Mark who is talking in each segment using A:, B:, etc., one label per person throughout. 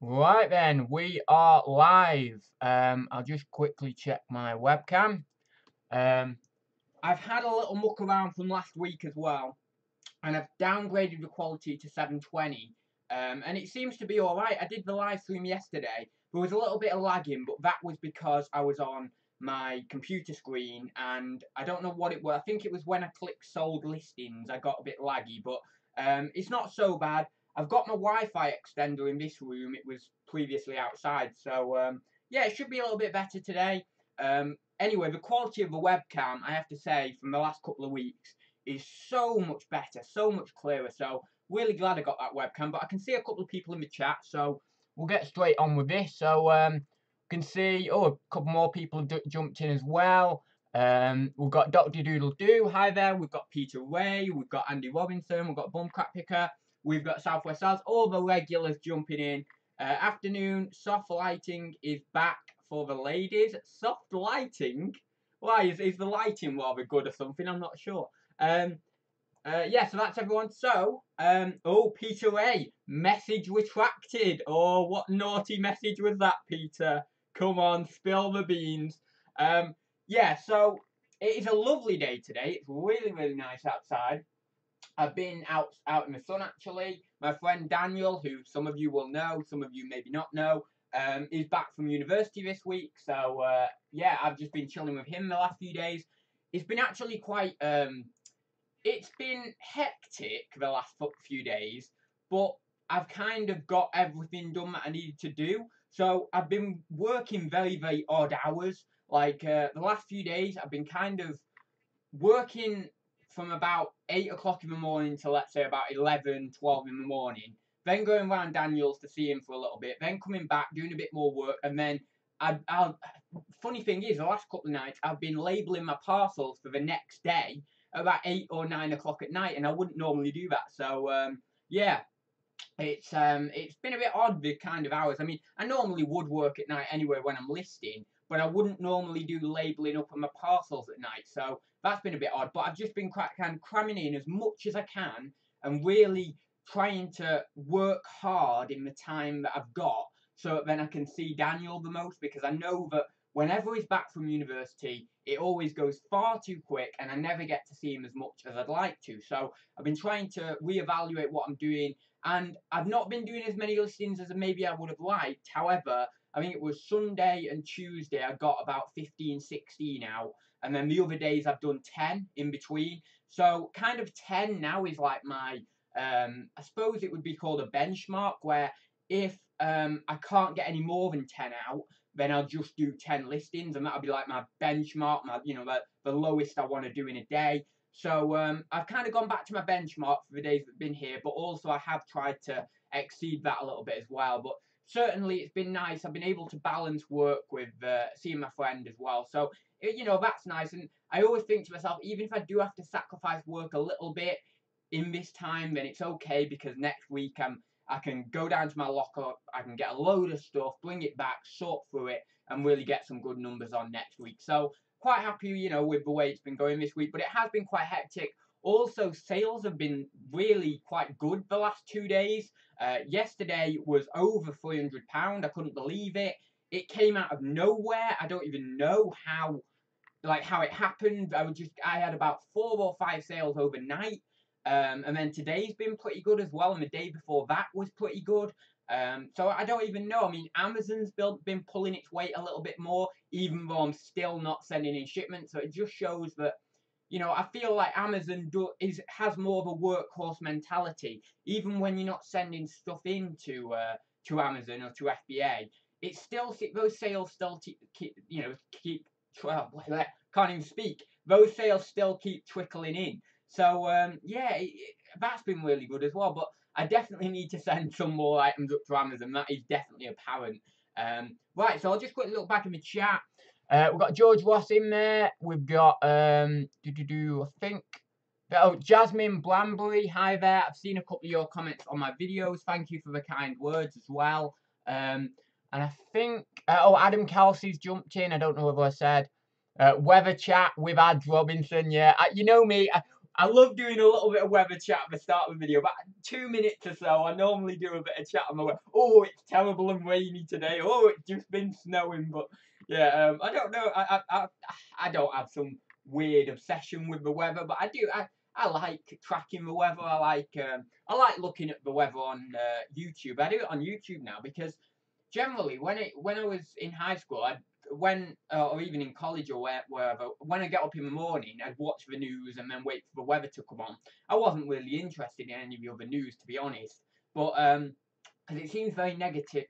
A: Right then, we are live. I'll just quickly check my webcam. I've had a little muck around from last week as well, and I've downgraded the quality to 720. And it seems to be all right. I did the live stream yesterday. There was a little bit of lagging, but that was because I was on my computer screen, and I don't know what it was. I think it was when I clicked sold listings, I got a bit laggy, but it's not so bad. I've got my Wi-Fi extender in this room. It was previously outside, so yeah, it should be a little bit better today. Anyway, the quality of the webcam, I have to say, from the last couple of weeks, is so much better, so much clearer. So really glad I got that webcam. But I can see a couple of people in the chat, so we'll get straight on with this. So can see, a couple more people have jumped in as well. We've got Dr. Doodle Doo, hi there. We've got Peter Ray, we've got Andy Robinson, we've got Bumcrap Picker, we've got Southwest Sals, all the regulars jumping in. Afternoon, soft lighting is back for the ladies. Soft lighting? Why, is the lighting rather good or something? I'm not sure. Yeah, so that's everyone. So, Peter Ray, message retracted. Oh, what naughty message was that, Peter? Come on, spill the beans. Yeah, so it is a lovely day today. It's really, really nice outside. I've been out in the sun actually. My friend Daniel, who some of you will know, some of you maybe not know, is back from university this week. So yeah, I've just been chilling with him the last few days. It's been actually quite it's been hectic the last few days, but I've kind of got everything done that I needed to do. So I've been working very, very odd hours. Like the last few days, I've been kind of working from about 8 o'clock in the morning to, let's say, about 11, 12 in the morning. Then going around Daniel's to see him for a little bit. Then coming back, doing a bit more work. And then funny thing is, the last couple of nights, I've been labelling my parcels for the next day about 8 or 9 o'clock at night, and I wouldn't normally do that. So yeah, it's been a bit odd, the kind of hours. I mean, I normally would work at night anyway when I'm listing, but I wouldn't normally do labelling up on my parcels at night. So that's been a bit odd. But I've just been kind of cramming in as much as I can and really trying to work hard in the time that I've got, so that then I can see Daniel the most, because I know that whenever he's back from university, it always goes far too quick and I never get to see him as much as I'd like to. So I've been trying to reevaluate what I'm doing, and I've not been doing as many listings as maybe I would have liked. However, I think it was Sunday and Tuesday I got about 15, 16 out, and then the other days I've done 10 in between. So kind of 10 now is like my, I suppose it would be called a benchmark, where if I can't get any more than 10 out, then I'll just do 10 listings, and that'll be like my benchmark, my, the lowest I want to do in a day. So I've kind of gone back to my benchmark for the days that I've been here, but also I have tried to exceed that a little bit as well. But certainly it's been nice. I've been able to balance work with seeing my friend as well. So, that's nice. And I always think to myself, even if I do have to sacrifice work a little bit in this time, then it's okay, because next week I can go down to my locker, I can get a load of stuff, bring it back, sort through it, and really get some good numbers on next week. So quite happy, with the way it's been going this week, but it has been quite hectic. Also, sales have been really quite good the last 2 days. Yesterday was over £300. I couldn't believe it. It came out of nowhere. I don't even know how it happened. I had about 4 or 5 sales overnight. And then today's been pretty good as well, and the day before that was pretty good. So I don't even know. I mean, Amazon's been pulling its weight a little bit more, even though I'm still not sending in shipments. So it just shows that, I feel like Amazon has more of a workhorse mentality. Even when you're not sending stuff in to Amazon or to FBA, it's still, those sales still can't even speak. Those sales still keep trickling in. So yeah, that's been really good as well. But I definitely need to send some more items up to Amazon. That is definitely apparent. Right, so I'll just quickly look back in the chat. We've got George Ross in there. We've got I think. Oh, Jasmine Blambury, hi there. I've seen a couple of your comments on my videos. Thank you for the kind words as well. And I think Adam Kelsey's jumped in. I don't know whether I said weather chat with Ads Robinson. Yeah, you know me. I love doing a little bit of weather chat at the start of the video, about 2 minutes or so. I normally do a bit of chat on the weather. Oh, it's terrible and rainy today. Oh, it's just been snowing. But yeah, I don't know. I don't have some weird obsession with the weather, but I do. I like tracking the weather. I like looking at the weather on YouTube. I do it on YouTube now because generally when I was in high school, or even in college or wherever, when I get up in the morning, I'd watch the news and then wait for the weather to come on. I wasn't really interested in any of the other news, to be honest. But because it seems very negative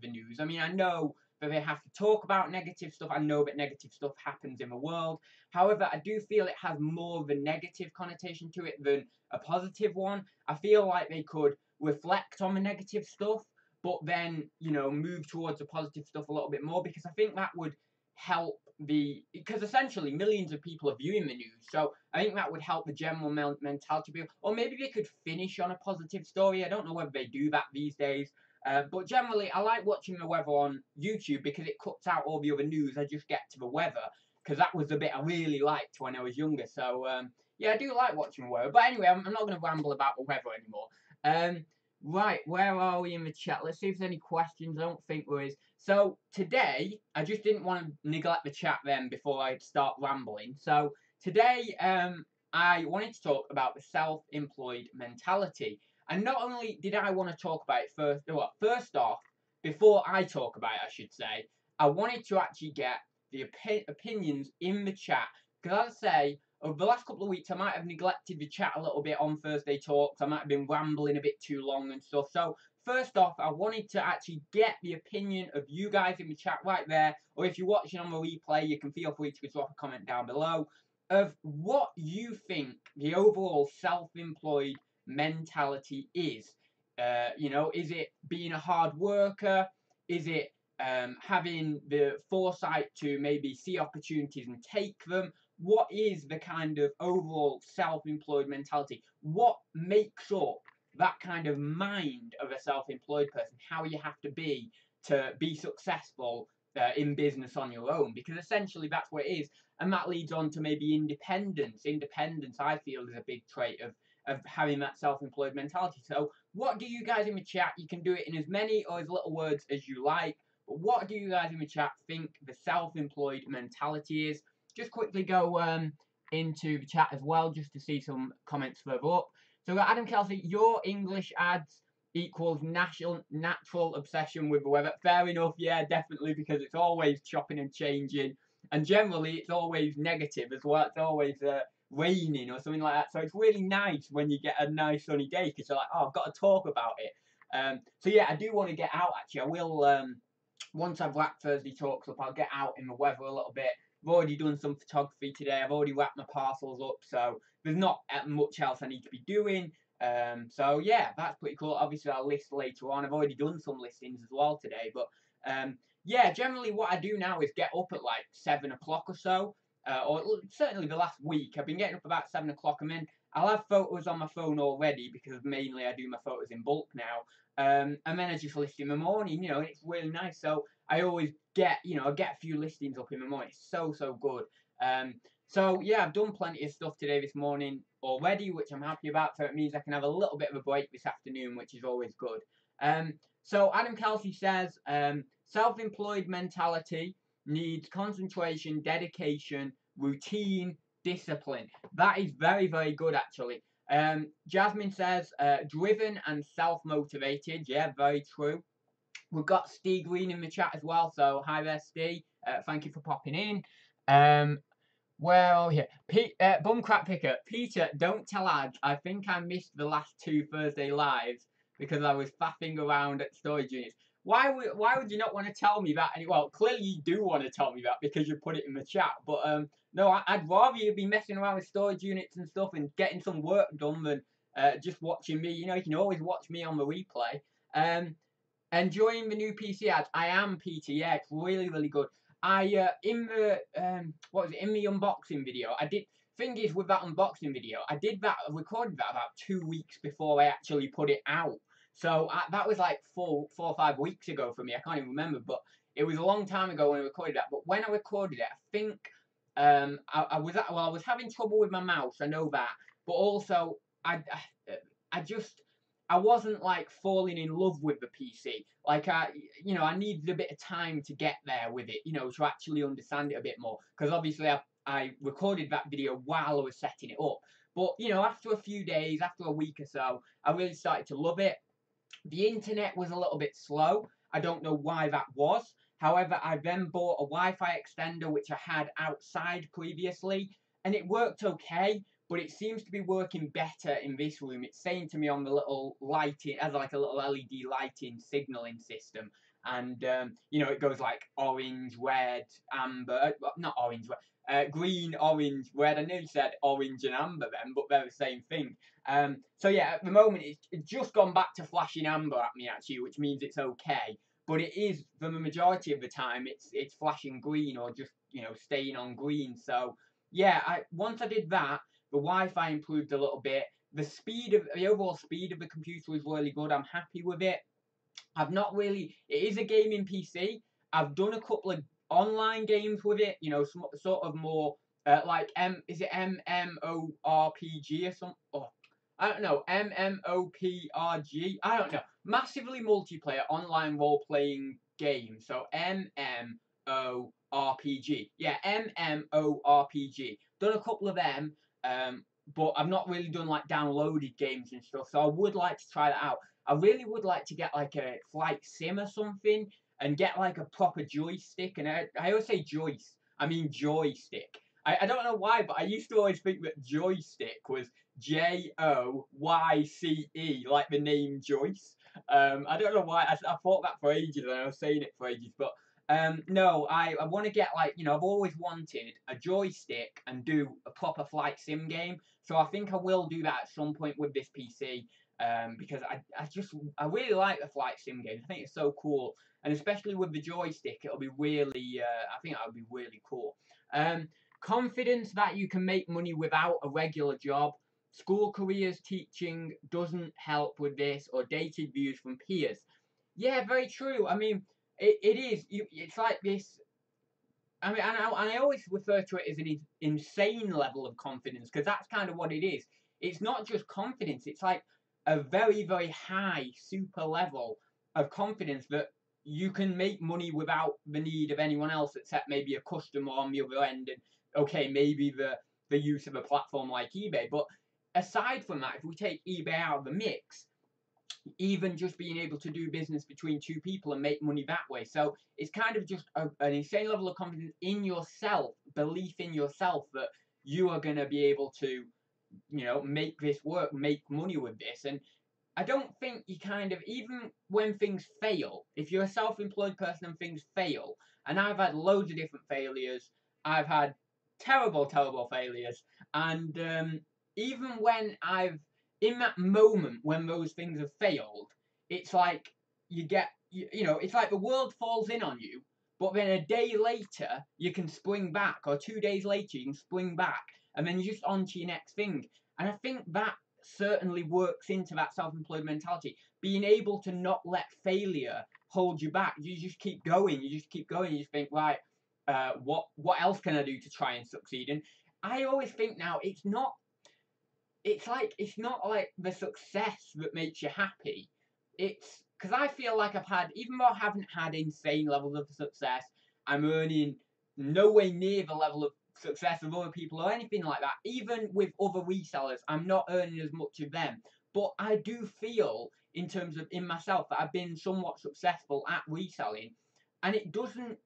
A: the news. I mean, I know that they have to talk about negative stuff. I know that negative stuff happens in the world. However, I do feel it has more of a negative connotation to it than a positive one. I feel like they could reflect on the negative stuff, but then, move towards the positive stuff a little bit more, because I think that would help because essentially millions of people are viewing the news. So I think that would help the general mentality people. Or maybe they could finish on a positive story. I don't know whether they do that these days. But generally, I like watching the weather on YouTube because it cuts out all the other news. I just get to the weather, because that was the bit I really liked when I was younger. So yeah, I do like watching the weather. But anyway, I'm not going to ramble about the weather anymore. Right, where are we in the chat? Let's see if there's any questions. I don't think there is. So today, I just didn't want to neglect the chat then before I start rambling. So today, I wanted to talk about the self-employed mentality. And not only did I want to talk about it first off, before I talk about it, I should say, I wanted to actually get the opinions in the chat. Because as I say, over the last couple of weeks, I might have neglected the chat a little bit on Thursday Talks. I might have been rambling a bit too long and stuff. So first off, I wanted to actually get the opinion of you guys in the chat right there. Or if you're watching on the replay, you can feel free to drop a comment down below of what you think the overall self-employed mentality is. Is it being a hard worker? Is it having the foresight to maybe see opportunities and take them? What is the kind of overall self-employed mentality? What makes up that kind of mind of a self-employed person? How you have to be successful in business on your own? Because essentially that's what it is. And that leads on to maybe independence. Independence, I feel, is a big trait of having that self-employed mentality. So what do you guys in the chat? You can do it in as many or as little words as you like. But what do you guys in the chat think the self-employed mentality is? Just quickly go into the chat as well, just to see some comments further up. So we've got Adam Kelsey, your English ads equals natural obsession with the weather. Fair enough, yeah, definitely, because it's always chopping and changing. And generally, it's always negative as well. It's always raining or something like that. So it's really nice when you get a nice sunny day, because you're like, oh, I've got to talk about it. So yeah, I do want to get out, actually. I will, once I've wrapped Thursday Talks up, I'll get out in the weather a little bit. I've already done some photography today. I've already wrapped my parcels up, so there's not much else I need to be doing. So yeah, that's pretty cool. Obviously, I'll list later on. I've already done some listings as well today, but yeah, generally what I do now is get up at like 7 o'clock or so, or certainly the last week. I've been getting up about 7 o'clock, and then I'll have photos on my phone already, because mainly I do my photos in bulk now. And then I just list in the morning, and it's really nice. So I always get, I get a few listings up in the morning. It's so good. So yeah, I've done plenty of stuff today this morning already, which I'm happy about. So it means I can have a little bit of a break this afternoon, which is always good. So Adam Kelsey says, self-employed mentality needs concentration, dedication, routine, discipline. That is very, very good, actually. Jasmine says, driven and self-motivated. Yeah, very true. We've got Steve Green in the chat as well. So hi there, Steve. Thank you for popping in. Well, here, Bumcrack Picker. Peter, don't tell Ad. I think I missed the last 2 Thursday lives because I was faffing around at storage units. Why would you not want to tell me that? Well, clearly you do want to tell me that because you put it in the chat. But no, I'd rather you be messing around with storage units and stuff and getting some work done than just watching me. You can always watch me on the replay. Enjoying the new PC ads. I am, Peter. Yeah, it's really, really good. In the unboxing video, I did. Thing is, with that unboxing video, I recorded that about 2 weeks before I actually put it out. So that was like 4 or 5 weeks ago for me. I can't even remember, but it was a long time ago when I recorded that. But when I recorded it, I think I was having trouble with my mouse. I know that. but also I wasn't like falling in love with the PC. Like I needed a bit of time to get there with it, to actually understand it a bit more. Because obviously I recorded that video while I was setting it up. But after a few days, after a week or so, I really started to love it. The internet was a little bit slow. I don't know why that was. However, I then bought a Wi-Fi extender which I had outside previously, and it worked okay, but it seems to be working better in this room. It's saying to me on the little lighting, as like a little LED lighting signaling system, and it goes like orange, red, amber, not orange, green, orange, red. I nearly said orange and amber then, but they're the same thing. So yeah, at the moment it's just gone back to flashing amber at me actually, which means it's okay. But it is, for the majority of the time, it's flashing green or just staying on green. So yeah, once I did that, the Wi-Fi improved a little bit. The overall speed of the computer is really good. I'm happy with it. I've not really. It is a gaming PC. I've done a couple of online games with it. Some sort of more like is it MMORPG or something? Oh, I don't know. MMOPRG. I don't know. Massively multiplayer online role playing game. So MMORPG. Yeah, MMORPG. Done a couple of them. But I've not really done like downloaded games and stuff. So I would like to try that out. I really would like to get like a flight sim or something and get like a proper joystick. And I always say joyce, I mean joystick. I don't know why, but I used to always think that joystick was JOYCE, like the name Joyce. I don't know why. I thought that for ages and I was saying it for ages. But no, I want to get like, I've always wanted a joystick and do a proper flight sim game. So I think I will do that at some point with this PC. Because I really like the flight sim games. I think it's so cool, and especially with the joystick, it'll be really. I think that would be really cool. Confidence that you can make money without a regular job. School careers teaching doesn't help with this, or dated views from peers. Yeah, very true. I mean, it is. It's like this. I mean, and I always refer to it as an insane level of confidence because that's kind of what it is. It's not just confidence, it's like a very, very high, super level of confidence that you can make money without the need of anyone else except maybe a customer on the other end. And okay, maybe the use of a platform like eBay. But aside from that, if we take eBay out of the mix, even just being able to do business between two people and make money that way. So it's kind of just an insane level of confidence in yourself, belief in yourself that you are going to be able to, make this work, make money with this. And I don't think you kind of, even when things fail, if you're a self-employed person and things fail, and I've had loads of different failures, I've had terrible, terrible failures, and even when in that moment when those things have failed, it's like it's like the world falls in on you, but then a day later you can spring back, or 2 days later you can spring back, and then you're just on to your next thing. And I think that certainly works into that self-employed mentality, being able to not let failure hold you back. You just keep going, you just think, right, what else can I do to try and succeed? And I always think now it's not like the success that makes you happy. It's because I feel like even though I haven't had insane levels of success, I'm earning nowhere near the level of success of other people or anything like that. Even with other resellers, I'm not earning as much of them. But I do feel, in terms of in myself, that I've been somewhat successful at reselling, and it doesn't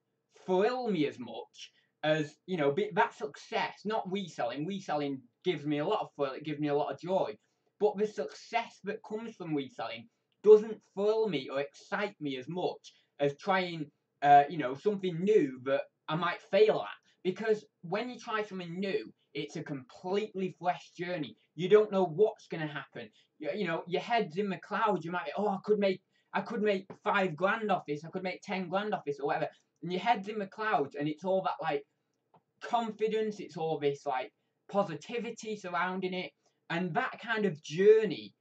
A: thrill me as much as that success. Not reselling. Reselling gives me a lot of thrill. It gives me a lot of joy. But the success that comes from reselling doesn't thrill me or excite me as much as trying, something new that I might fail at. Because when you try something new, it's a completely fresh journey. You don't know what's going to happen. Your head's in the clouds. You might be, I could make $5,000 off this. I could make $10,000 off this, or whatever. And your head's in the clouds, and it's all that like confidence. It's all this like positivity surrounding it, and that kind of journey.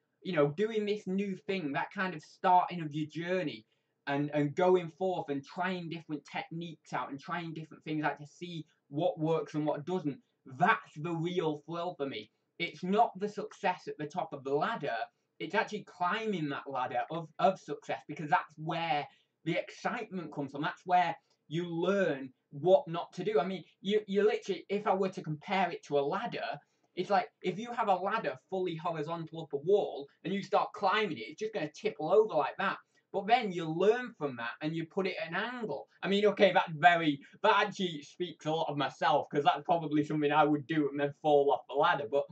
A: Doing this new thing, that kind of starting of your journey, and going forth and trying different techniques out and trying different things out to see what works and what doesn't. That's the real thrill for me. it's not the success at the top of the ladder. It's actually climbing that ladder of success, because that's where the excitement comes from. That's where you learn what not to do. I mean, you literally, if I were to compare it to a ladder, it's like if you have a ladder fully horizontal up a wall and you start climbing it, it's just going to tipple over like that. But then you learn from that and you put it at an angle. I mean, okay, that actually speaks a lot of myself, because that's probably something I would do and then fall off the ladder. But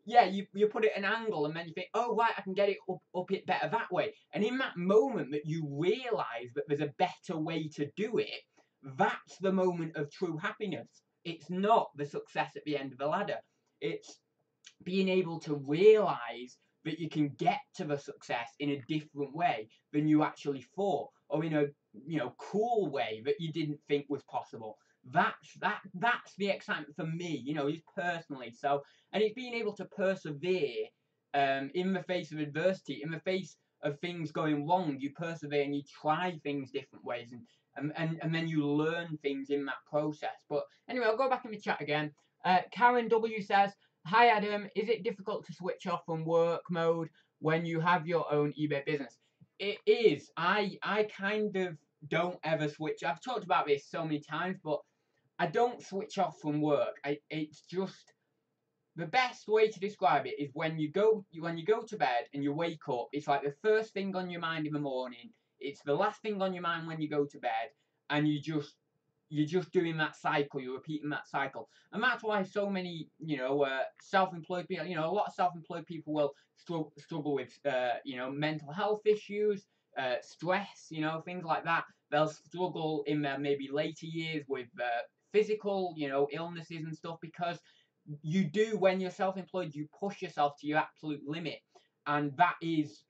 A: yeah, you put it at an angle and then you think, oh, right, I can get it up it better that way. And in that moment that you realise that there's a better way to do it, that's the moment of true happiness. It's not the success at the end of the ladder. It's being able to realise that you can get to the success in a different way than you actually thought, or in a cool way that you didn't think was possible. That's the excitement for me, just personally. So, and it's being able to persevere in the face of adversity, in the face of things going wrong. You persevere and you try things different ways, and then you learn things in that process. But anyway, I'll go back in the chat again. Karen W says, "Hi Adam, is it difficult to switch off from work mode when you have your own eBay business?" It is. I kind of don't ever switch. I've talked about this so many times, but I don't switch off from work. It's just, the best way to describe it is when you go to bed and you wake up, it's like the first thing on your mind in the morning. It's the last thing on your mind when you go to bed, and you're just doing that cycle. You're repeating that cycle, and that's why so many self-employed people. A lot of self-employed people will struggle with mental health issues, stress, things like that. They'll struggle in their maybe later years with physical, illnesses and stuff, because you do, when you're self-employed, you push yourself to your absolute limit, and that is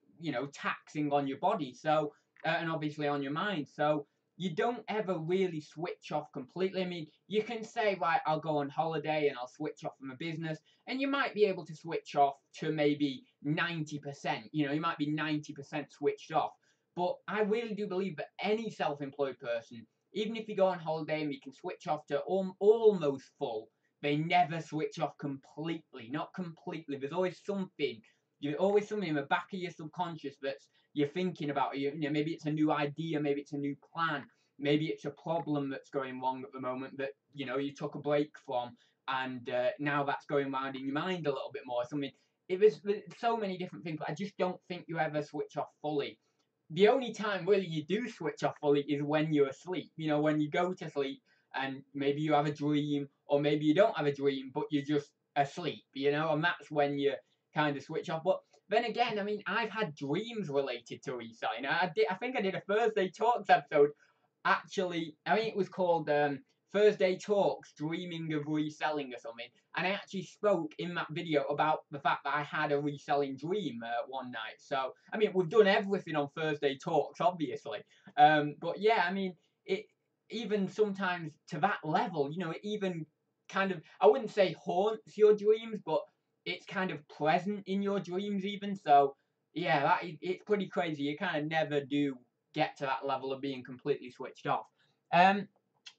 A: taxing on your body, so and obviously on your mind. So you don't ever really switch off completely. I mean, you can say, right, I'll go on holiday and I'll switch off from a business, and you might be able to switch off to maybe 90%. You might be 90% switched off. But I really do believe that any self-employed person, even if you go on holiday and you can switch off to almost full, they never switch off completely. Not completely. There's always something. You're always something in the back of your subconscious that's you're thinking about. Maybe it's a new idea. Maybe it's a new plan. Maybe it's a problem that's going wrong at the moment that you took a break from, and now that's going around in your mind a little bit more. Something. There's so many different things, but I just don't think you ever switch off fully. The only time really you do switch off fully is when you're asleep. When you go to sleep and maybe you have a dream, or maybe you don't have a dream, but you're just asleep, and that's when you kind of switch off. But then again, I mean, I've had dreams related to reselling. I think I did a Thursday Talks episode. Actually, I think it was called Thursday Talks, Dreaming of Reselling or something. And I actually spoke in that video about the fact that I had a reselling dream one night. So, I mean, we've done everything on Thursday Talks, obviously. But yeah, I mean, it even sometimes to that level, it even kind of, I wouldn't say haunts your dreams, but it's kind of present in your dreams even. So, yeah, it's pretty crazy. You kind of never do get to that level of being completely switched off.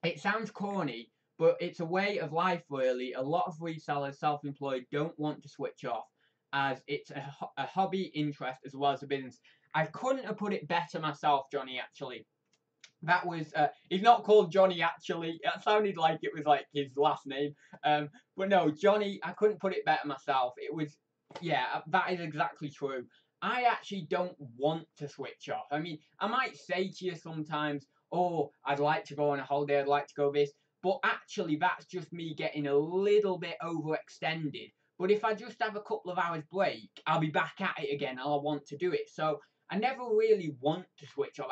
A: It sounds corny, but it's a way of life, really. A lot of resellers, self-employed, don't want to switch off, as it's a hobby interest as well as a business. I couldn't have put it better myself, Johnny, actually. That was, he's not called Johnny, actually. It sounded like it was like his last name. But no, Johnny, I couldn't put it better myself. It was, yeah, that is exactly true. I actually don't want to switch off. I mean, I might say to you sometimes, oh, I'd like to go on a holiday, I'd like to go this, but actually that's just me getting a little bit overextended. But if I just have a couple of hours break, I'll be back at it again and I'll want to do it. So I never really want to switch off.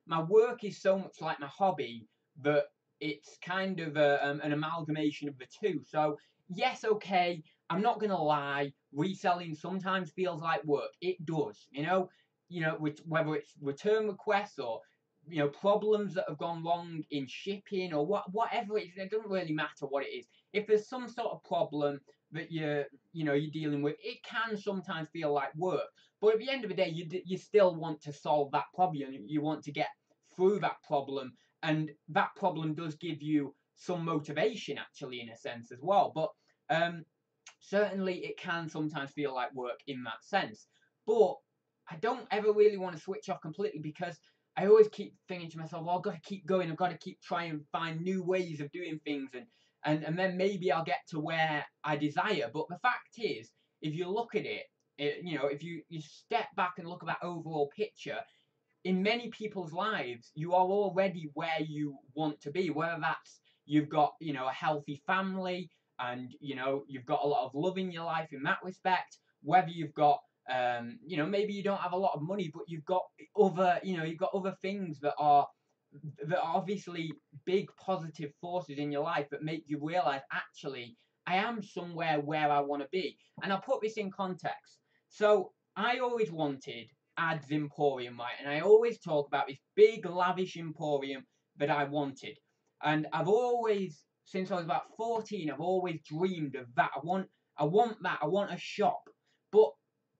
A: My work is so much like my hobby that it's kind of an amalgamation of the two. So yes, okay, I'm not gonna lie, reselling sometimes feels like work. It does, whether it's return requests or problems that have gone wrong in shipping or whatever it is. It doesn't really matter what it is. If there's some sort of problem that you're dealing with, it can sometimes feel like work. But at the end of the day, you still want to solve that problem. You want to get through that problem, and that problem does give you some motivation, actually, in a sense as well. But certainly it can sometimes feel like work in that sense. But I don't ever really want to switch off completely, because I always keep thinking to myself, well, I've got to keep going. I've got to keep trying and find new ways of doing things, and then maybe I'll get to where I desire. But the fact is, if you look at if you step back and look at that overall picture, in many people's lives, you are already where you want to be. Whether that's you've got a healthy family, and you've got a lot of love in your life in that respect. Whether you've got maybe you don't have a lot of money, but you've got other things that are obviously big positive forces in your life that make you realize, actually, I am somewhere where I want to be. And I'll put this in context. So I always wanted Ads Emporium, right? And I always talk about this big, lavish emporium that I wanted. And I've always, since I was about 14, I've always dreamed of that. I want that. I want a shop. But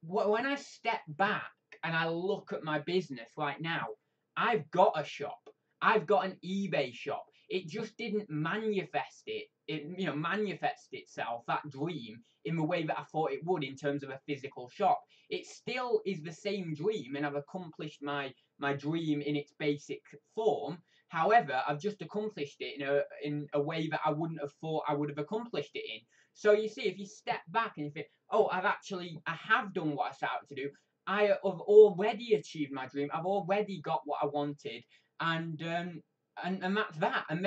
A: when I step back and I look at my business right now, I've got a shop. I've got an eBay shop. It just didn't manifest manifest itself, that dream, in the way that I thought it would in terms of a physical shop. It still is the same dream, and I've accomplished my dream in its basic form. However, I've just accomplished it in a way that I wouldn't have thought I would have accomplished it in. So you see, if you step back and you think, oh, I have done what I set out to do. I have already achieved my dream. I've already got what I wanted, and that's that. And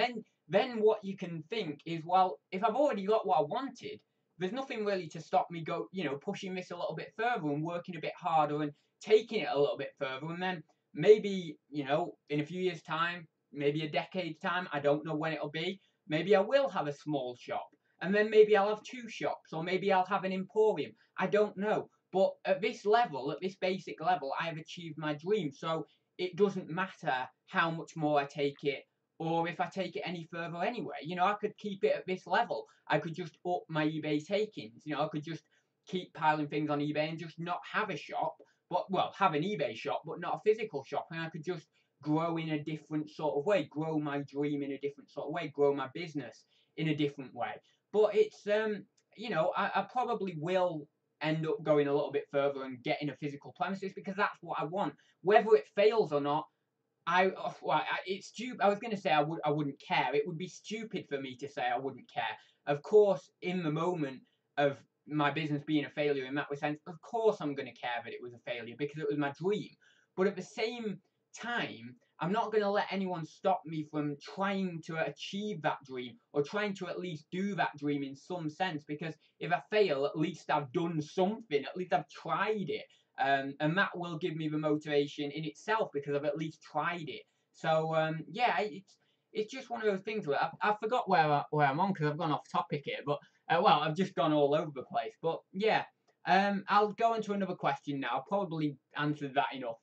A: then what you can think is, well, if I've already got what I wanted, there's nothing really to stop me pushing this a little bit further and working a bit harder and taking it a little bit further. And then maybe, in a few years' time, maybe a decade's time, I don't know when it'll be, maybe I will have a small shop. And then maybe I'll have 2 shops, or maybe I'll have an emporium. I don't know. But at this level, at this basic level, I've achieved my dream. So it doesn't matter how much more I take it, or if I take it any further anyway. I could keep it at this level. I could just up my eBay takings. I could just keep piling things on eBay and just not have a shop, have an eBay shop, but not a physical shop. And I could just grow in a different sort of way, grow my dream in a different sort of way, grow my business in a different way. But it's, I probably will end up going a little bit further and getting a physical premises, because that's what I want. Whether it fails or not, it's stupid. I was going to say I wouldn't care. It would be stupid for me to say I wouldn't care. Of course, in the moment of my business being a failure in that sense, of course I'm going to care that it was a failure, because it was my dream. But at the same time, I'm not going to let anyone stop me from trying to achieve that dream, or trying to at least do that dream in some sense, because if I fail, at least I've done something, at least I've tried it. And that will give me the motivation in itself, because I've at least tried it. So it's just one of those things where I forgot where I'm on, because I've gone off topic here, but I've just gone all over the place. But yeah, I'll go into another question now. I'll probably answered that enough.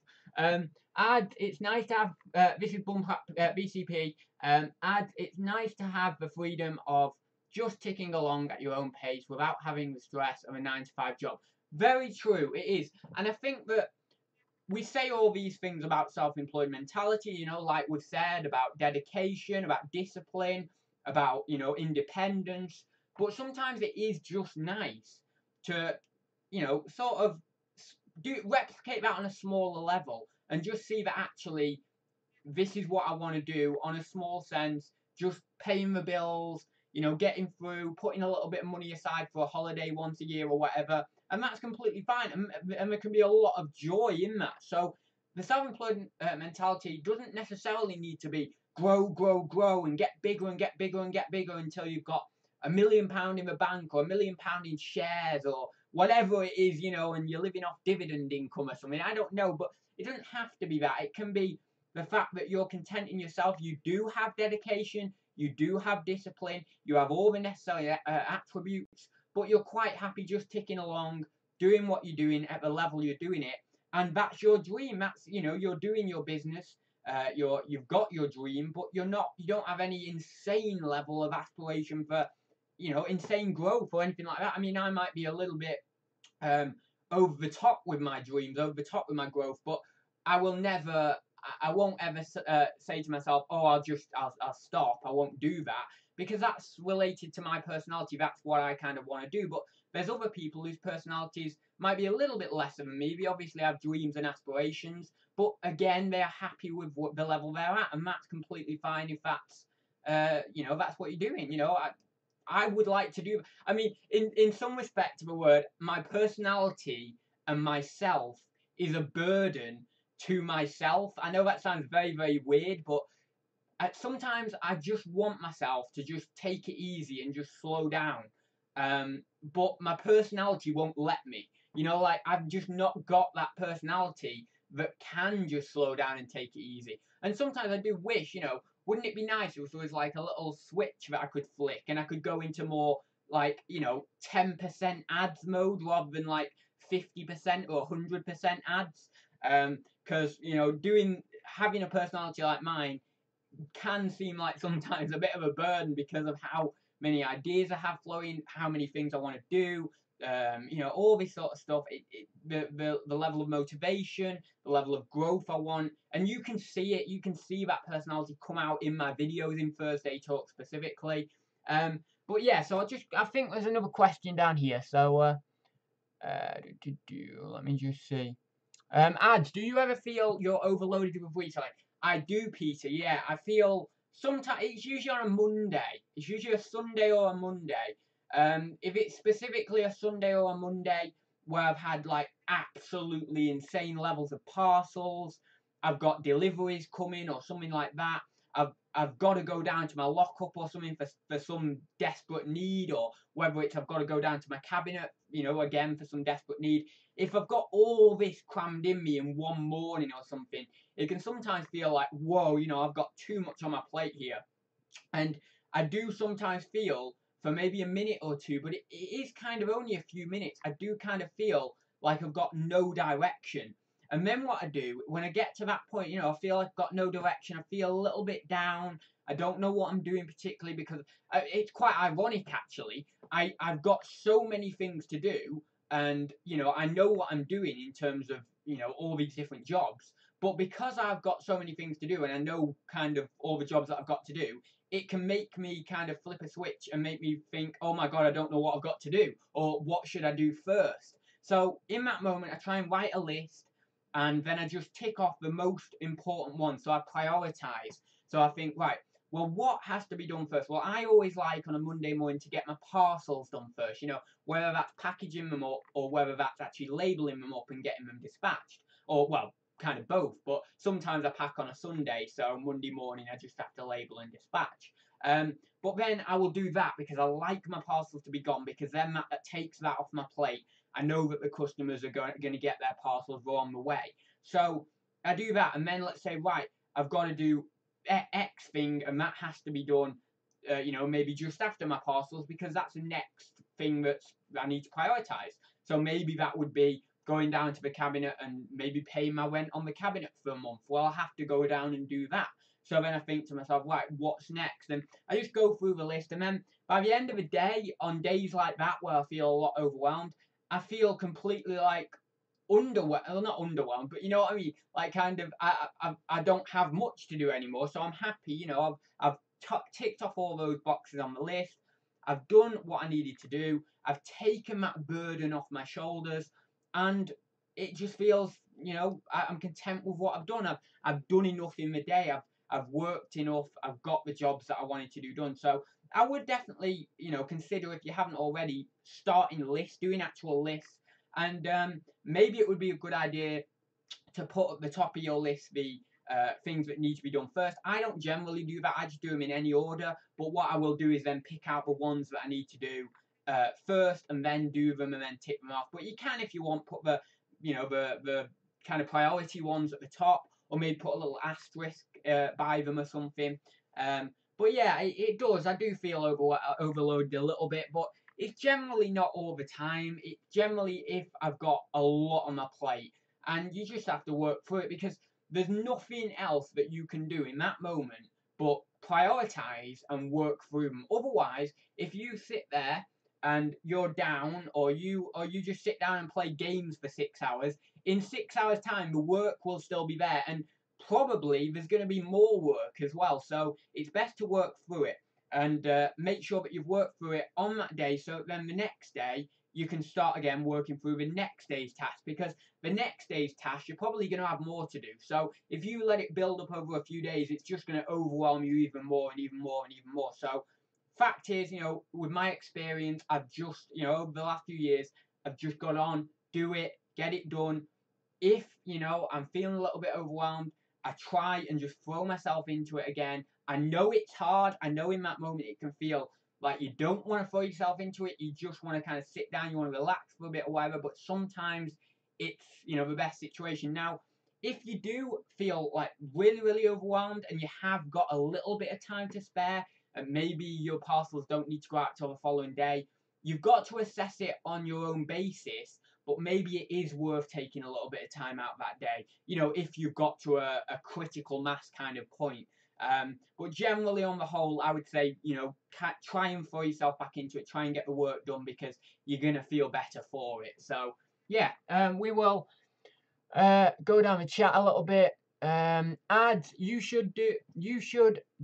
A: It's nice to have, this is BCP, it's nice to have the freedom of just ticking along at your own pace without having the stress of a 9-to-5 job. Very true, it is. And I think that we say all these things about self-employed mentality, like we've said, about dedication, about discipline, about, independence. But sometimes it is just nice to, sort of replicate that on a smaller level, and just see that actually this is what I want to do on a small sense, just paying the bills, getting through, putting a little bit of money aside for a holiday once a year or whatever, and that's completely fine, and there can be a lot of joy in that. So the self-employed mentality doesn't necessarily need to be grow, grow, grow, and get bigger and get bigger and get bigger until you've got £1 million in the bank, or £1 million in shares, or whatever it is, and you're living off dividend income or something. I don't know, but it doesn't have to be that. It can be the fact that you're content in yourself, you do have dedication, you do have discipline, you have all the necessary attributes, but you're quite happy just ticking along, doing what you're doing at the level you're doing it, and that's your dream. That's, you're doing your business, you've got your dream, but you don't have any insane level of aspiration for, insane growth or anything like that. I mean, I might be a little bit over the top with my dreams, over the top with my growth, but I won't ever say to myself, oh, I'll stop, I won't do that, because that's related to my personality. That's what I kind of want to do. But there's other people whose personalities might be a little bit lesser than me. They obviously have dreams and aspirations, but again, they are happy with the level they're at, and that's completely fine if that's, that's what you're doing. I would like to do. I mean, in some respect of the word, my personality and myself is a burden to myself. I know that sounds very, very weird, but sometimes I just want myself to just take it easy and just slow down. But my personality won't let me. Like I've just not got that personality that can just slow down and take it easy. And sometimes I do wish, wouldn't it be nice if there was like a little switch that I could flick and I could go into more like, 10% ads mode rather than like 50% or 100% ads. Because, having a personality like mine can seem like sometimes a bit of a burden because of how many ideas I have flowing, how many things I want to do, all this sort of stuff. The level of motivation, the level of growth I want, and you can see it. You can see that personality come out in my videos in Thursday Talk specifically. But yeah, so I think there's another question down here. So let me just see. Ads, do you ever feel you're overloaded with reselling? I do, Peter. Yeah, I feel sometimes it's usually on a Monday. It's usually a Sunday or a Monday. If it's specifically a Sunday or a Monday where I've had like absolutely insane levels of parcels, I've got deliveries coming or something like that. I've got to go down to my lockup or something for some desperate need, or whether it's I've got to go down to my cabinet, again for some desperate need. If I've got all this crammed in me in one morning or something, it can sometimes feel like, whoa, I've got too much on my plate here. And I do sometimes feel for maybe a minute or two, but it is kind of only a few minutes, I do kind of feel like I've got no direction. And then what I do, when I get to that point, I feel like I've got no direction, I feel a little bit down, I don't know what I'm doing particularly, because it's quite ironic actually. I've got so many things to do, and I know what I'm doing in terms of all these different jobs, but because I've got so many things to do and I know kind of all the jobs that I've got to do, it can make me kind of flip a switch and make me think, oh my god, I don't know what I've got to do, or what should I do first. So in that moment, I try and write a list, and then I just tick off the most important ones. So I prioritize. So I think, right, well, what has to be done first? Well, I always like on a Monday morning to get my parcels done first, whether that's packaging them up or whether that's actually labeling them up and getting them dispatched. Or, well, kind of both, but sometimes I pack on a Sunday, so Monday morning I just have to label and dispatch. But then I will do that because I like my parcels to be gone, because then that takes that off my plate. I know that the customers are going to get their parcels on the way. So I do that, and then let's say, right, I've got to do X thing, and that has to be done, maybe just after my parcels, because that's the next thing that I need to prioritize. So maybe that would be going down to the cabinet and maybe paying my rent on the cabinet for a month. Well, I'll have to go down and do that. So then I think to myself, right, what's next? And I just go through the list. And then by the end of the day, on days like that where I feel a lot overwhelmed, I feel completely like underwhelmed. Well, not underwhelmed, but you know what I mean? Like kind of, I don't have much to do anymore. So I'm happy, I've ticked off all those boxes on the list. I've done what I needed to do. I've taken that burden off my shoulders, and it just feels, I'm content with what I've done. I've done enough in the day. I've worked enough. I've got the jobs that I wanted to do done. So I would definitely, consider, if you haven't already, starting lists, doing actual lists, and maybe it would be a good idea to put at the top of your list the things that need to be done first. I don't generally do that. I just do them in any order. But what I will do is then pick out the ones that I need to do first, and then do them, and then tick them off. But you can, if you want, put the the kind of priority ones at the top, or maybe put a little asterisk by them or something. But yeah, it does. I do feel overloaded a little bit, but it's generally not all the time. It's generally if I've got a lot on my plate, and you just have to work through it, because there's nothing else that you can do in that moment but prioritize and work through them. Otherwise, if you sit there and you're down, or you just sit down and play games for 6 hours, in 6 hours time the work will still be there, and probably there's going to be more work as well. So it's best to work through it, and make sure that you've worked through it on that day, so then the next day you can start again working through the next day's task, because the next day's task, you're probably going to have more to do. So if you let it build up over a few days, it's just going to overwhelm you even more and even more and even more. So fact is, with my experience, I've just, over the last few years, I've just got on, do it, get it done. If, I'm feeling a little bit overwhelmed, I try and just throw myself into it again. I know it's hard. I know in that moment it can feel like you don't want to throw yourself into it. You just want to kind of sit down. You want to relax for a bit or whatever. But sometimes it's, the best situation. Now, if you do feel like really, really overwhelmed and you have got a little bit of time to spare, and maybe your parcels don't need to go out till the following day, you've got to assess it on your own basis. But maybe it is worth taking a little bit of time out that day, if you've got to a critical mass kind of point. But generally, on the whole, I would say, try and throw yourself back into it. Try and get the work done, because you're going to feel better for it. So, yeah, we will go down the chat a little bit. Ads, you should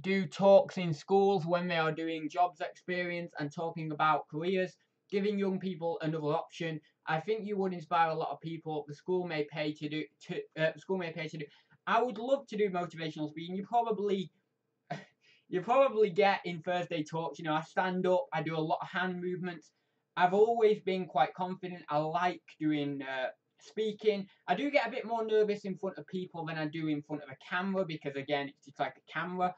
A: do talks in schools when they are doing jobs experience and talking about careers, giving young people another option. I think you would inspire a lot of people. The school may pay to do. I would love to do motivational speaking. You probably get in Thursday talks. I stand up. I do a lot of hand movements. I've always been quite confident. I like doing speaking. I do get a bit more nervous in front of people than I do in front of a camera, because again, it's like a camera.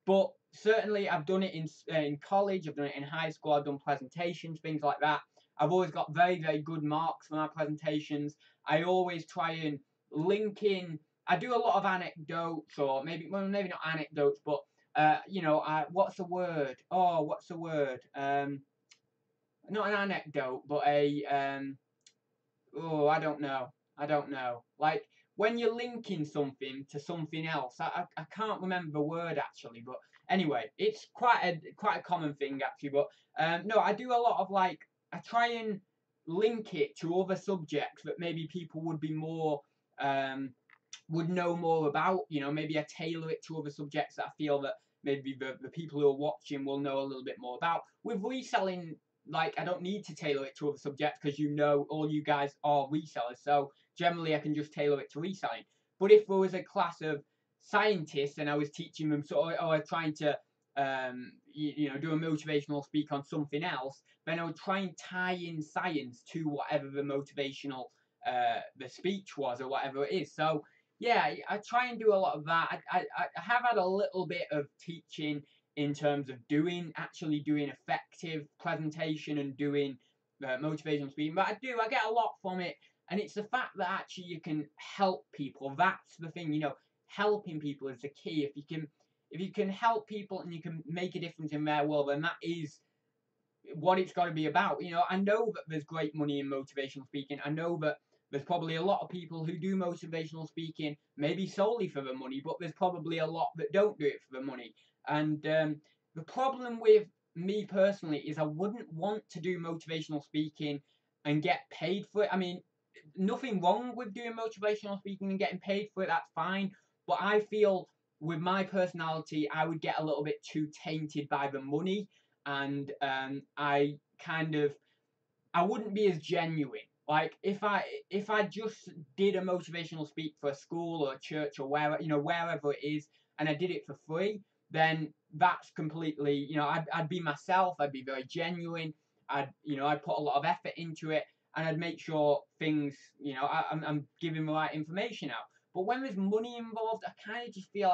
A: But certainly, I've done it in college. I've done it in high school. I've done presentations, things like that. I've always got very, very good marks for my presentations. I always try and link in. I do a lot of anecdotes, or maybe not anecdotes, but what's the word? Oh, what's the word? Not an anecdote, but I don't know. Like when you're linking something to something else. I can't remember the word actually, but anyway, it's quite a common thing actually. But no, I do a lot of I try and link it to other subjects that maybe people would be more would know more about. Maybe I tailor it to other subjects that I feel that maybe the people who are watching will know a little bit more about. With reselling, I don't need to tailor it to other subjects, because all you guys are resellers. So generally I can just tailor it to reselling. But if there was a class of scientists and I was teaching them or trying to do a motivational speak on something else, then I would try and tie in science to whatever the motivational the speech was or whatever it is. So yeah, I try and do a lot of that. I have had a little bit of teaching in terms of actually doing effective presentation and doing motivational speaking, but I get a lot from it, and it's the fact that actually you can help people. That's the thing, helping people is the key. If you can help people and you can make a difference in their world, then that is what it's got to be about. I know that there's great money in motivational speaking. I know that there's probably a lot of people who do motivational speaking maybe solely for the money, but there's probably a lot that don't do it for the money. And the problem with me personally is I wouldn't want to do motivational speaking and get paid for it. I mean, nothing wrong with doing motivational speaking and getting paid for it. That's fine. But I feel with my personality, I would get a little bit too tainted by the money, and I wouldn't be as genuine. Like if I just did a motivational speak for a school or a church or wherever it is, and I did it for free, then that's completely, I'd be myself. I'd be very genuine. I'd put a lot of effort into it, and I'd make sure things, I'm giving the right information out. But when there's money involved, I kind of just feel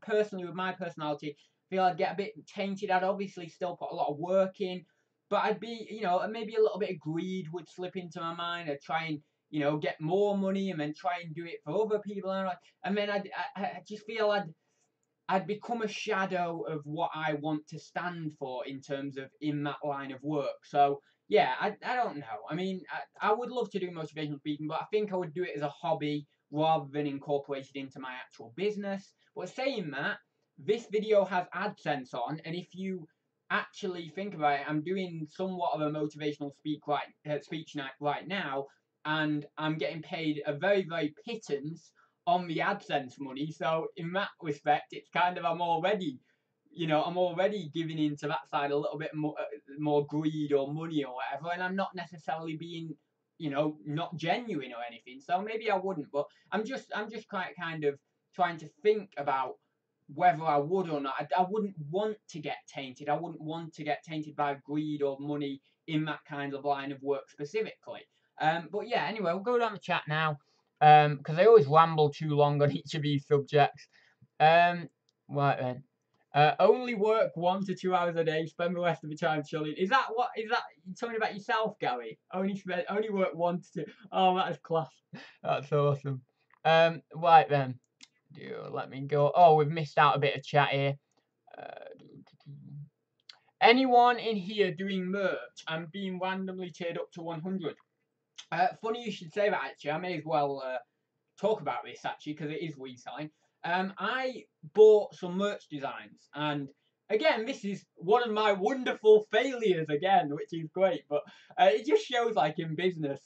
A: personally with my personality, I'd get a bit tainted. I'd obviously still put a lot of work in, but I'd be, maybe a little bit of greed would slip into my mind. I'd try and, get more money and then try and do it for other people. And then I just feel I'd become a shadow of what I want to stand for in terms of in that line of work. So yeah, I don't know. I mean, I would love to do motivational speaking, but I think I would do it as a hobby rather than incorporated into my actual business. But saying that, this video has AdSense on, and if you actually think about it, I'm doing somewhat of a motivational speech night right now, and I'm getting paid a very, very pittance on the AdSense money. So in that respect, it's kind of I'm already you know, I'm already giving into that side a little bit more greed or money or whatever, and I'm not necessarily being, you know, not genuine or anything. So maybe I wouldn't, but I'm just quite kind of trying to think about whether I would or not. I wouldn't want to get tainted. I wouldn't want to get tainted by greed or money in that kind of line of work specifically. But yeah, anyway, we'll go down the chat now, because I always ramble too long on each of these subjects. Right then. Only work 1 to 2 hours a day. Spend the rest of the time chilling. Is that what? Is that you talking about yourself, Gary? Only work 1 to 2. Oh, that is class. That's awesome. Right then. Let me go. Oh, we've missed out a bit of chat here. Anyone in here doing merch and being randomly tiered up to 100? Funny you should say that. Actually, I may as well talk about this actually because it is reselling. I bought some merch designs, and again, this is one of my wonderful failures again, which is great. But it just shows, like in business,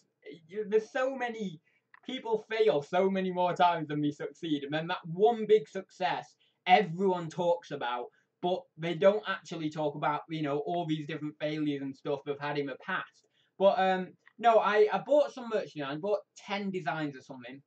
A: there's so many people fail so many more times than we succeed, and then that one big success everyone talks about, but they don't actually talk about, you know, all these different failures and stuff they've had in the past. But no, I bought some merch designs, bought 10 designs or something,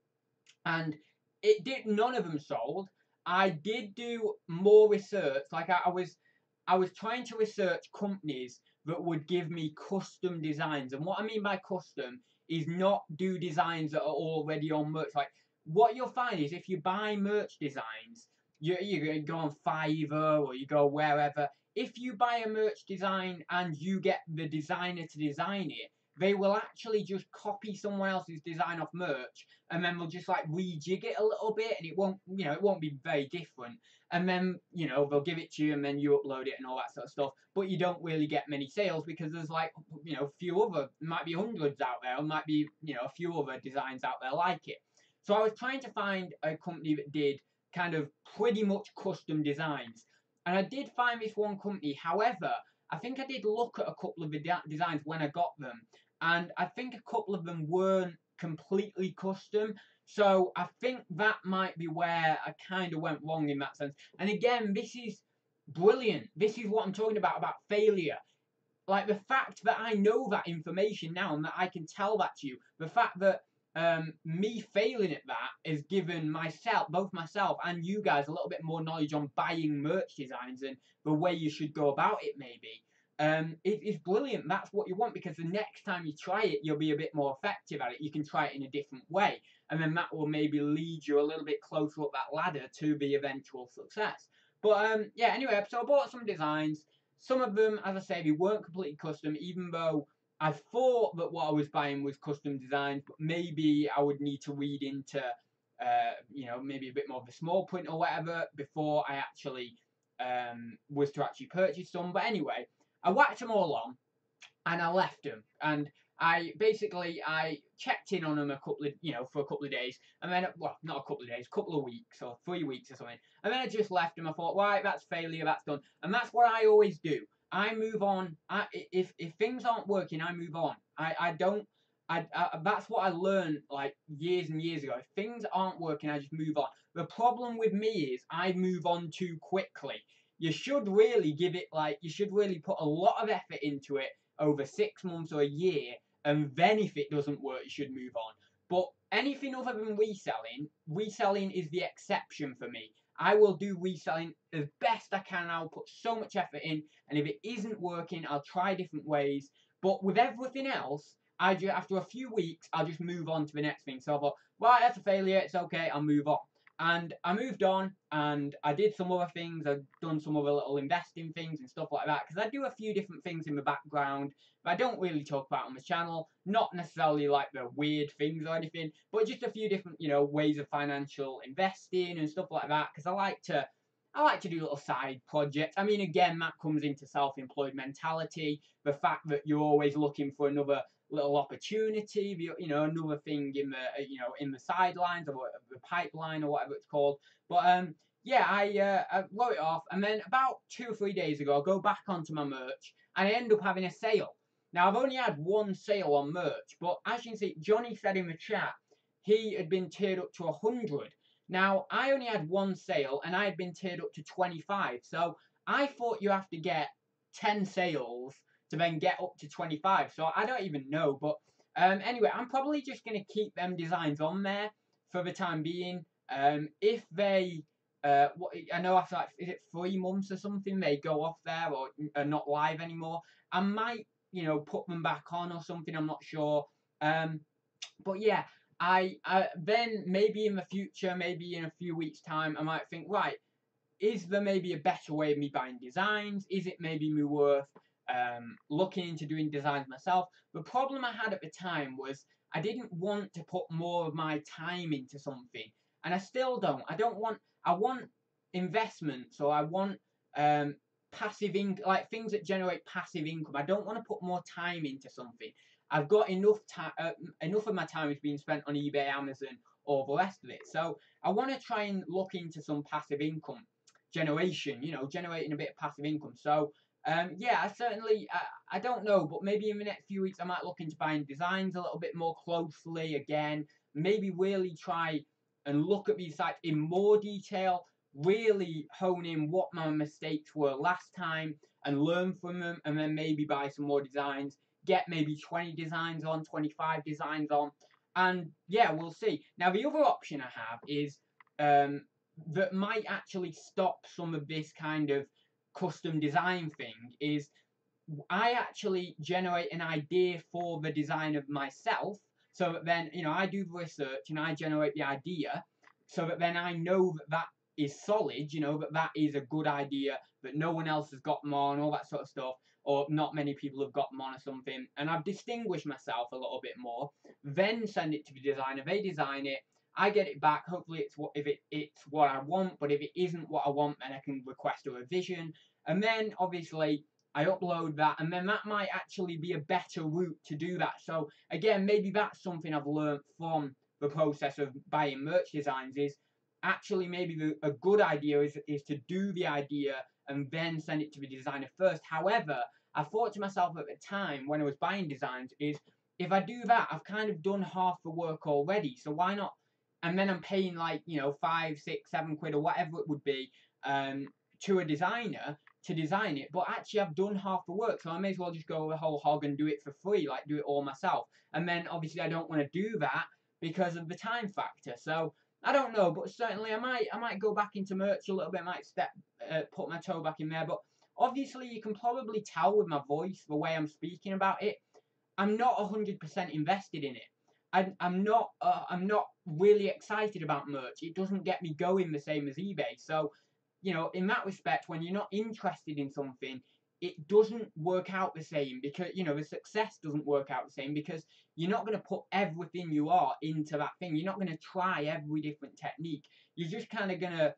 A: and it did none of them sold. I did do more research. Like I was trying to research companies that would give me custom designs. And what I mean by custom is not do designs that are already on merch. Like what you'll find is if you buy merch designs, you go on Fiverr or you go wherever. If you buy a merch design and you get the designer to design it, they will actually just copy someone else's design off merch, and then they'll just like rejig it a little bit, and it won't, you know, it won't be very different. And then, you know, they'll give it to you, and then you upload it and all that sort of stuff. But you don't really get many sales because there's like, you know, a few other, might be hundreds out there, or might be, you know, a few other designs out there like it. So I was trying to find a company that did kind of pretty much custom designs, and I did find this one company. However, I think I did look at a couple of the designs when I got them, and I think a couple of them weren't completely custom. So I think that might be where I kind of went wrong in that sense. And again, this is brilliant. This is what I'm talking about failure. Like the fact that I know that information now and that I can tell that to you, the fact that me failing at that has given myself, both myself and you guys, a little bit more knowledge on buying merch designs and the way you should go about it, maybe. It's brilliant. That's what you want, because the next time you try it, you'll be a bit more effective at it. You can try it in a different way, and then that will maybe lead you a little bit closer up that ladder to the eventual success. But yeah, anyway, so I bought some designs. Some of them, as I say, they weren't completely custom, even though I thought that what I was buying was custom designs, but maybe I would need to read into, you know, maybe a bit more of the small print or whatever before I actually was to actually purchase some. But anyway, I whacked them all on, and I left them. And I basically I checked in on them a couple of, you know, for a couple of days, and then, well, not a couple of days, a couple of weeks or 3 weeks or something, and then I just left them. I thought, right, that's failure, that's done, and that's what I always do. I move on. If things aren't working, I move on. I don't. That's what I learned like years and years ago. If things aren't working, I just move on. The problem with me is I move on too quickly. You should really give it, like, you should really put a lot of effort into it over 6 months or a year, and then if it doesn't work, you should move on. But anything other than reselling is the exception for me. I will do reselling as best I can. I'll put so much effort in, and if it isn't working, I'll try different ways. But with everything else, after a few weeks, I'll just move on to the next thing. So I thought, right, that's a failure. It's okay. I'll move on. And I moved on, and I did some other things. I've done some other little investing things and stuff like that, because I do a few different things in the background that I don't really talk about on the channel. Not necessarily like the weird things or anything, but just a few different, you know, ways of financial investing and stuff like that, because I like to do little side projects. I mean, again, that comes into self-employed mentality, the fact that you're always looking for another little opportunity, you know, another thing in the, you know, in the sidelines, or the pipeline, or whatever it's called. But yeah, I wrote it off, and then about 2 or 3 days ago, I go back onto my merch, and I end up having a sale. Now, I've only had one sale on merch, but as you can see, Johnny said in the chat he had been tiered up to 100. Now, I only had one sale, and I had been tiered up to 25. So I thought you have to get 10 sales to then get up to 25. So I don't even know. But anyway, I'm probably just going to keep them designs on there for the time being. If they, I know after like, is it 3 months or something, they go off there or are not live anymore. I might, put them back on or something. I'm not sure. But yeah, I then maybe in the future, maybe in a few weeks' time, I might think, right, is there maybe a better way of me buying designs? Is it maybe me worth looking into doing designs myself? The problem I had at the time was I didn't want to put more of my time into something, and I still don't. I want investment, so I want passive income, like things that generate passive income. I don't want to put more time into something. I've got enough time. Enough of my time is being spent on eBay, Amazon, or the rest of it. So I want to try and look into some passive income generation, generating a bit of passive income. So, yeah, I don't know, but maybe in the next few weeks, I might look into buying designs a little bit more closely again. Maybe really try and look at these sites in more detail, really hone in what my mistakes were last time and learn from them, and then maybe buy some more designs, get maybe 20 designs on, 25 designs on, and yeah, we'll see. Now, the other option I have is that might actually stop some of this kind of custom design thing is I actually generate an idea for the design of myself so that then, I do the research and I generate the idea so that then I know that that is solid, that that is a good idea, that no one else has got them on, all that sort of stuff, or not many people have got them on or something, and I've distinguished myself a little bit more, then send it to the designer, they design it, I get it back. Hopefully, it's what I want. But if it isn't what I want, then I can request a revision. And then obviously I upload that, and then that might actually be a better route to do that. So again, maybe that's something I've learned from the process of buying merch designs. Is actually maybe a good idea is to do the idea and then send it to the designer first. However, I thought to myself at the time when I was buying designs is if I do that, I've kind of done half the work already. So why not, and then I'm paying like 5, 6, 7 quid or whatever it would be to a designer to design it, but actually I've done half the work, so I may as well just go the whole hog and do it for free, like do it all myself. And then obviously I don't want to do that because of the time factor. So I don't know, but certainly I might go back into merch a little bit, might put my toe back in there. But obviously you can probably tell with my voice, the way I'm speaking about it, I'm not 100% invested in it. I'm not really excited about merch. It doesn't get me going the same as eBay. So, in that respect, when you're not interested in something, it doesn't work out the same because the success doesn't work out the same because you're not going to put everything you are into that thing. You're not going to try every different technique. You're just kind of going to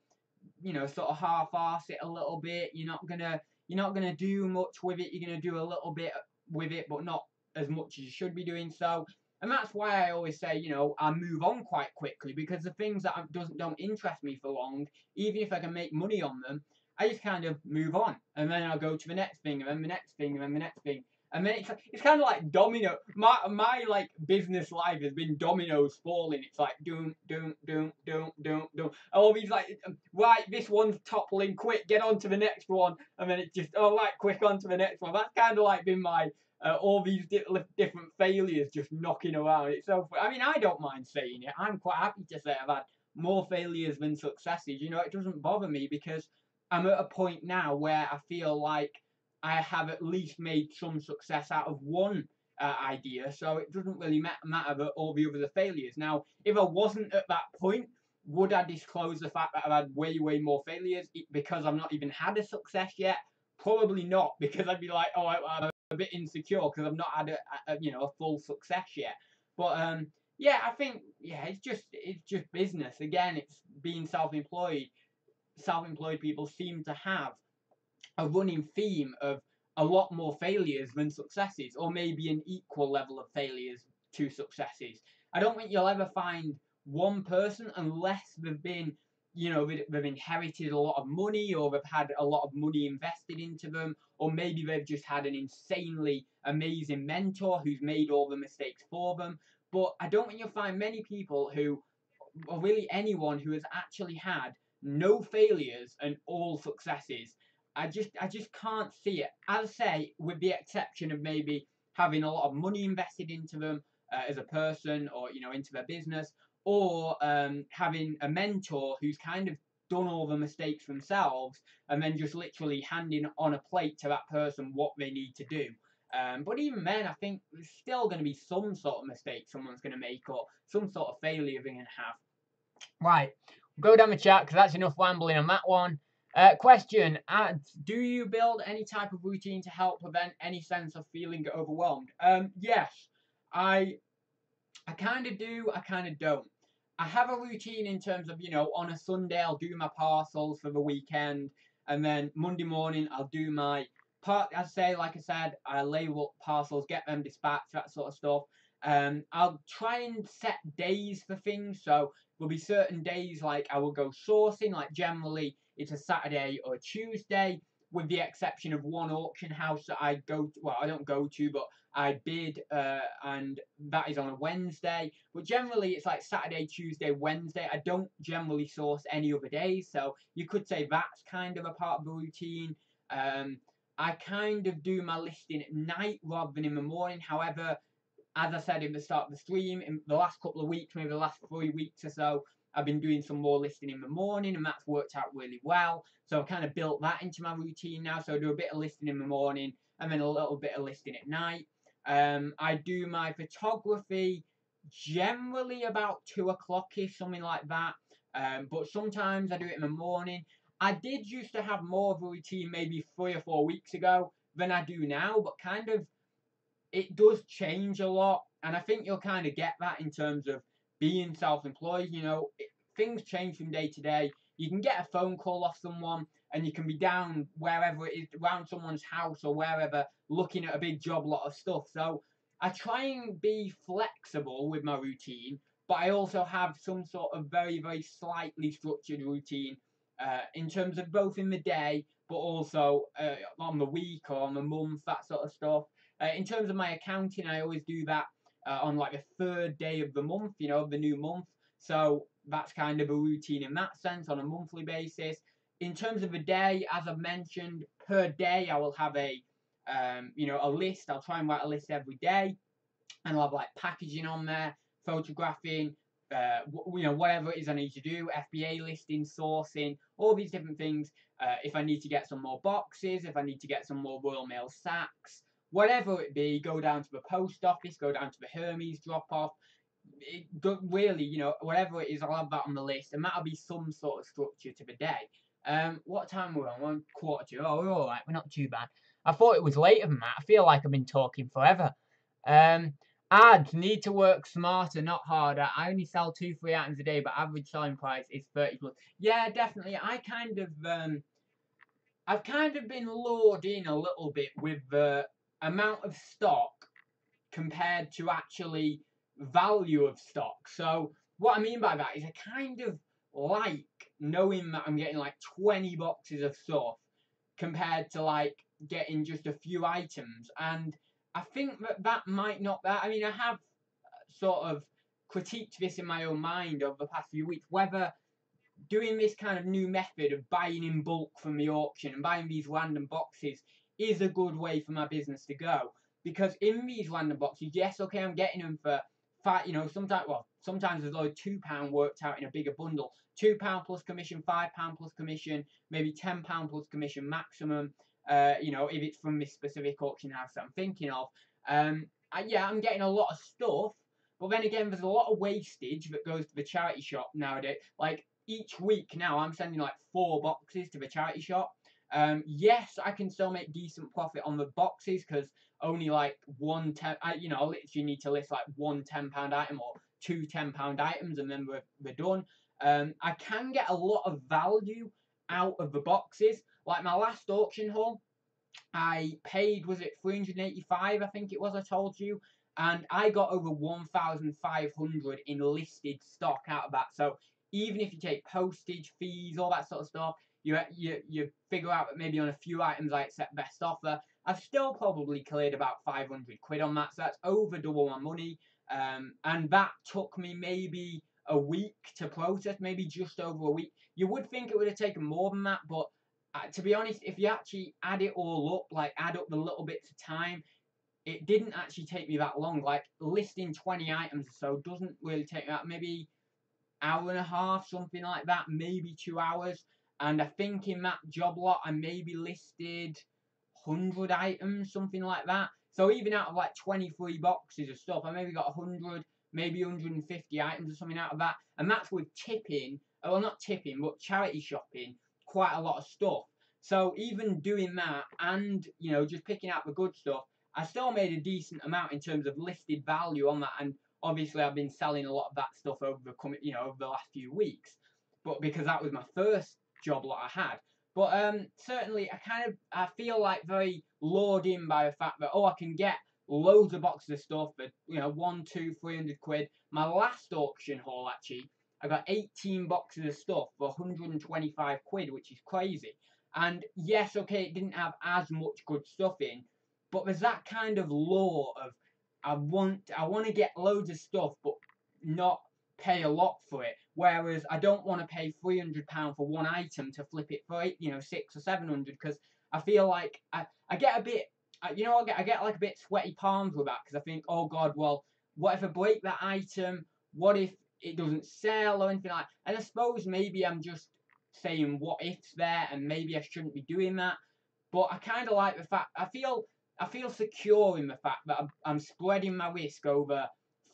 A: sort of half-arse it a little bit. You're not gonna do much with it. You're gonna do a little bit with it, but not as much as you should be doing. So, and that's why I always say, I move on quite quickly because the things that don't interest me for long, even if I can make money on them, I just kind of move on, and then I'll go to the next thing, and then the next thing, and then the next thing. And then it's kind of like domino. My like business life has been dominoes falling. It's like doom, doom, doom, doom, doom, doom. All these like right, this one's toppling. Quick, get on to the next one, and then it's just right, quick on to the next one. That's kind of like been my all these different failures just knocking around. It's so. I mean, I don't mind saying it. I'm quite happy to say I've had more failures than successes. It doesn't bother me because I'm at a point now where I feel like I have at least made some success out of one idea, so it doesn't really matter that all the others are failures. Now, if I wasn't at that point, would I disclose the fact that I've had way, way more failures because I've not even had a success yet? Probably not, because I'd be like, I'm a bit insecure because I've not had a full success yet. But yeah, I think it's just business. Again, it's being self-employed. Self-employed people seem to have a running theme of a lot more failures than successes, or maybe an equal level of failures to successes. I don't think you'll ever find one person unless they've been, they've inherited a lot of money, or they've had a lot of money invested into them, or maybe they've just had an insanely amazing mentor who's made all the mistakes for them. But I don't think you'll find many people who, or really anyone who has actually had no failures and all successes. I just can't see it. As I say, with the exception of maybe having a lot of money invested into them as a person, or into their business, or having a mentor who's kind of done all the mistakes themselves, and then just literally handing on a plate to that person what they need to do. But even then, I think there's still going to be some sort of mistake someone's going to make, or some sort of failure they're going to have. Right, we'll go down the chat because that's enough rambling on that one. Question: do you build any type of routine to help prevent any sense of feeling overwhelmed? Yes, I kind of do, I kind of don't. I have a routine in terms of, on a Sunday I'll do my parcels for the weekend, and then Monday morning I'll do my part. Like I said, I label parcels, get them dispatched, that sort of stuff. I'll try and set days for things. So there'll be certain days like I will go sourcing. Like generally it's a Saturday or a Tuesday, with the exception of one auction house that I go to. Well, I don't go to, but I bid, and that is on a Wednesday. But generally, it's like Saturday, Tuesday, Wednesday. I don't generally source any other days, so you could say that's kind of a part of the routine. I kind of do my listing at night rather than in the morning. However, as I said in the start of the stream, in the last couple of weeks, maybe the last 3 weeks or so, I've been doing some more listing in the morning, and that's worked out really well. So I've kind of built that into my routine now. So I do a bit of listing in the morning and then a little bit of listing at night. I do my photography generally about 2 o'clock-ish, something like that. But sometimes I do it in the morning. I did used to have more of a routine maybe 3 or 4 weeks ago than I do now, but kind of it does change a lot. And I think you'll kind of get that in terms of being self-employed. Things change from day to day. You can get a phone call off someone, and you can be down wherever it is, around someone's house or wherever, looking at a big job lot of stuff. So I try and be flexible with my routine, but I also have some sort of very, very slightly structured routine, in terms of both in the day, but also on the week or on the month, that sort of stuff. In terms of my accounting, I always do that on like the third day of the month, the new month. So that's kind of a routine in that sense on a monthly basis. In terms of a day, as I've mentioned, per day I will have a list. I'll try and write a list every day, and I'll have like packaging on there, photographing, whatever it is I need to do, FBA listing, sourcing, all these different things. If I need to get some more boxes, if I need to get some more Royal Mail sacks, whatever it be, go down to the post office, go down to the Hermes drop off. Really, whatever it is, I'll have that on the list, and that'll be some sort of structure to the day. What time are we on? 1:45. Oh, we're all right. We're not too bad. I thought it was later than that. I feel like I've been talking forever. Ads need to work smarter, not harder. I only sell 2-3 items a day, but average selling price is 30 plus. Yeah, definitely. I've kind of been lured in a little bit with the amount of stock compared to actually value of stock. So what I mean by that is I kind of like knowing that I'm getting like 20 boxes of stuff compared to like getting just a few items. And I think that might not that. I mean, I have sort of critiqued this in my own mind over the past few weeks, whether doing this kind of new method of buying in bulk from the auction and buying these random boxes is a good way for my business to go. Because in these random boxes, yes, okay, I'm getting them for sometimes there's only £2 worked out in a bigger bundle. £2 plus commission, £5 plus commission, maybe £10 plus commission maximum. If it's from this specific auction house that I'm thinking of. I'm getting a lot of stuff, but then again, there's a lot of wastage that goes to the charity shop nowadays. Like each week now, I'm sending like 4 boxes to the charity shop. Yes, I can still make decent profit on the boxes because only like I literally need to list like one £10 item or 2 £10 items, and then we're done. I can get a lot of value out of the boxes. Like my last auction haul, I paid, was it 385? I think it was, I told you. And I got over 1,500 in listed stock out of that. So even if you take postage, fees, all that sort of stuff, you figure out that maybe on a few items I accept best offer, I've still probably cleared about 500 quid on that. So that's over double my money. And that took me maybe a week to process, maybe just over a week. You would think it would have taken more than that, but to be honest, if you actually add it all up, like add up the little bits of time, it didn't actually take me that long. Like listing 20 items or so doesn't really take me that, maybe hour and a half, something like that, maybe 2 hours. And I think in that job lot, I maybe listed 100 items, something like that. So even out of like 23 boxes of stuff, I maybe got 100, maybe 150 items or something out of that. And that's with tipping, well, not tipping, but charity shopping, quite a lot of stuff. So even doing that and, just picking out the good stuff, I still made a decent amount in terms of listed value on that. And obviously I've been selling a lot of that stuff over the last few weeks, but because that was my first job lot I had. But certainly I feel like very lured in by the fact that I can get loads of boxes of stuff for 1, 2, 300 quid. My last auction haul actually, I got 18 boxes of stuff for 125 quid, which is crazy. And yes, okay, it didn't have as much good stuff in, but there's that kind of lure of I want to get loads of stuff, but not pay a lot for it. Whereas I don't want to pay £300 for one item to flip it for 600 or 700, because I feel like I get a bit, I get like a bit sweaty palms with that, because I think, oh God, well, what if I break that item? What if it doesn't sell or anything like that? And I suppose maybe I'm just saying what ifs there, and maybe I shouldn't be doing that. But I kind of like the fact I feel secure in the fact that I'm spreading my risk over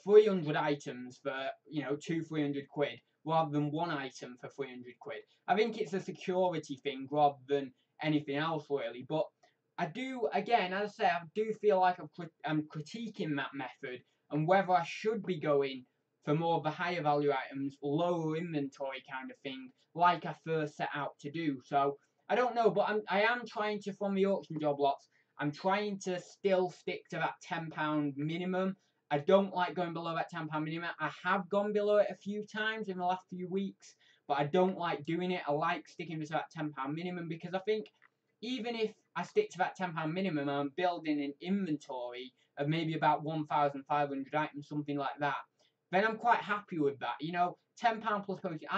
A: 300 items for 200-300 quid rather than one item for 300 quid. I think it's a security thing rather than anything else really. But I do, again, as I say, I do feel like I'm critiquing that method and whether I should be going for more of the higher value items, lower inventory kind of thing, like I first set out to do. So I don't know, but I am trying to, from the auction job lots, I'm trying to still stick to that £10 minimum. I don't like going below that £10 minimum. I have gone below it a few times in the last few weeks, but I don't like doing it. I like sticking to that £10 minimum, because I think even if I stick to that £10 minimum, I'm building an inventory of maybe about 1,500 items, something like that, then I'm quite happy with that. £10 plus postage.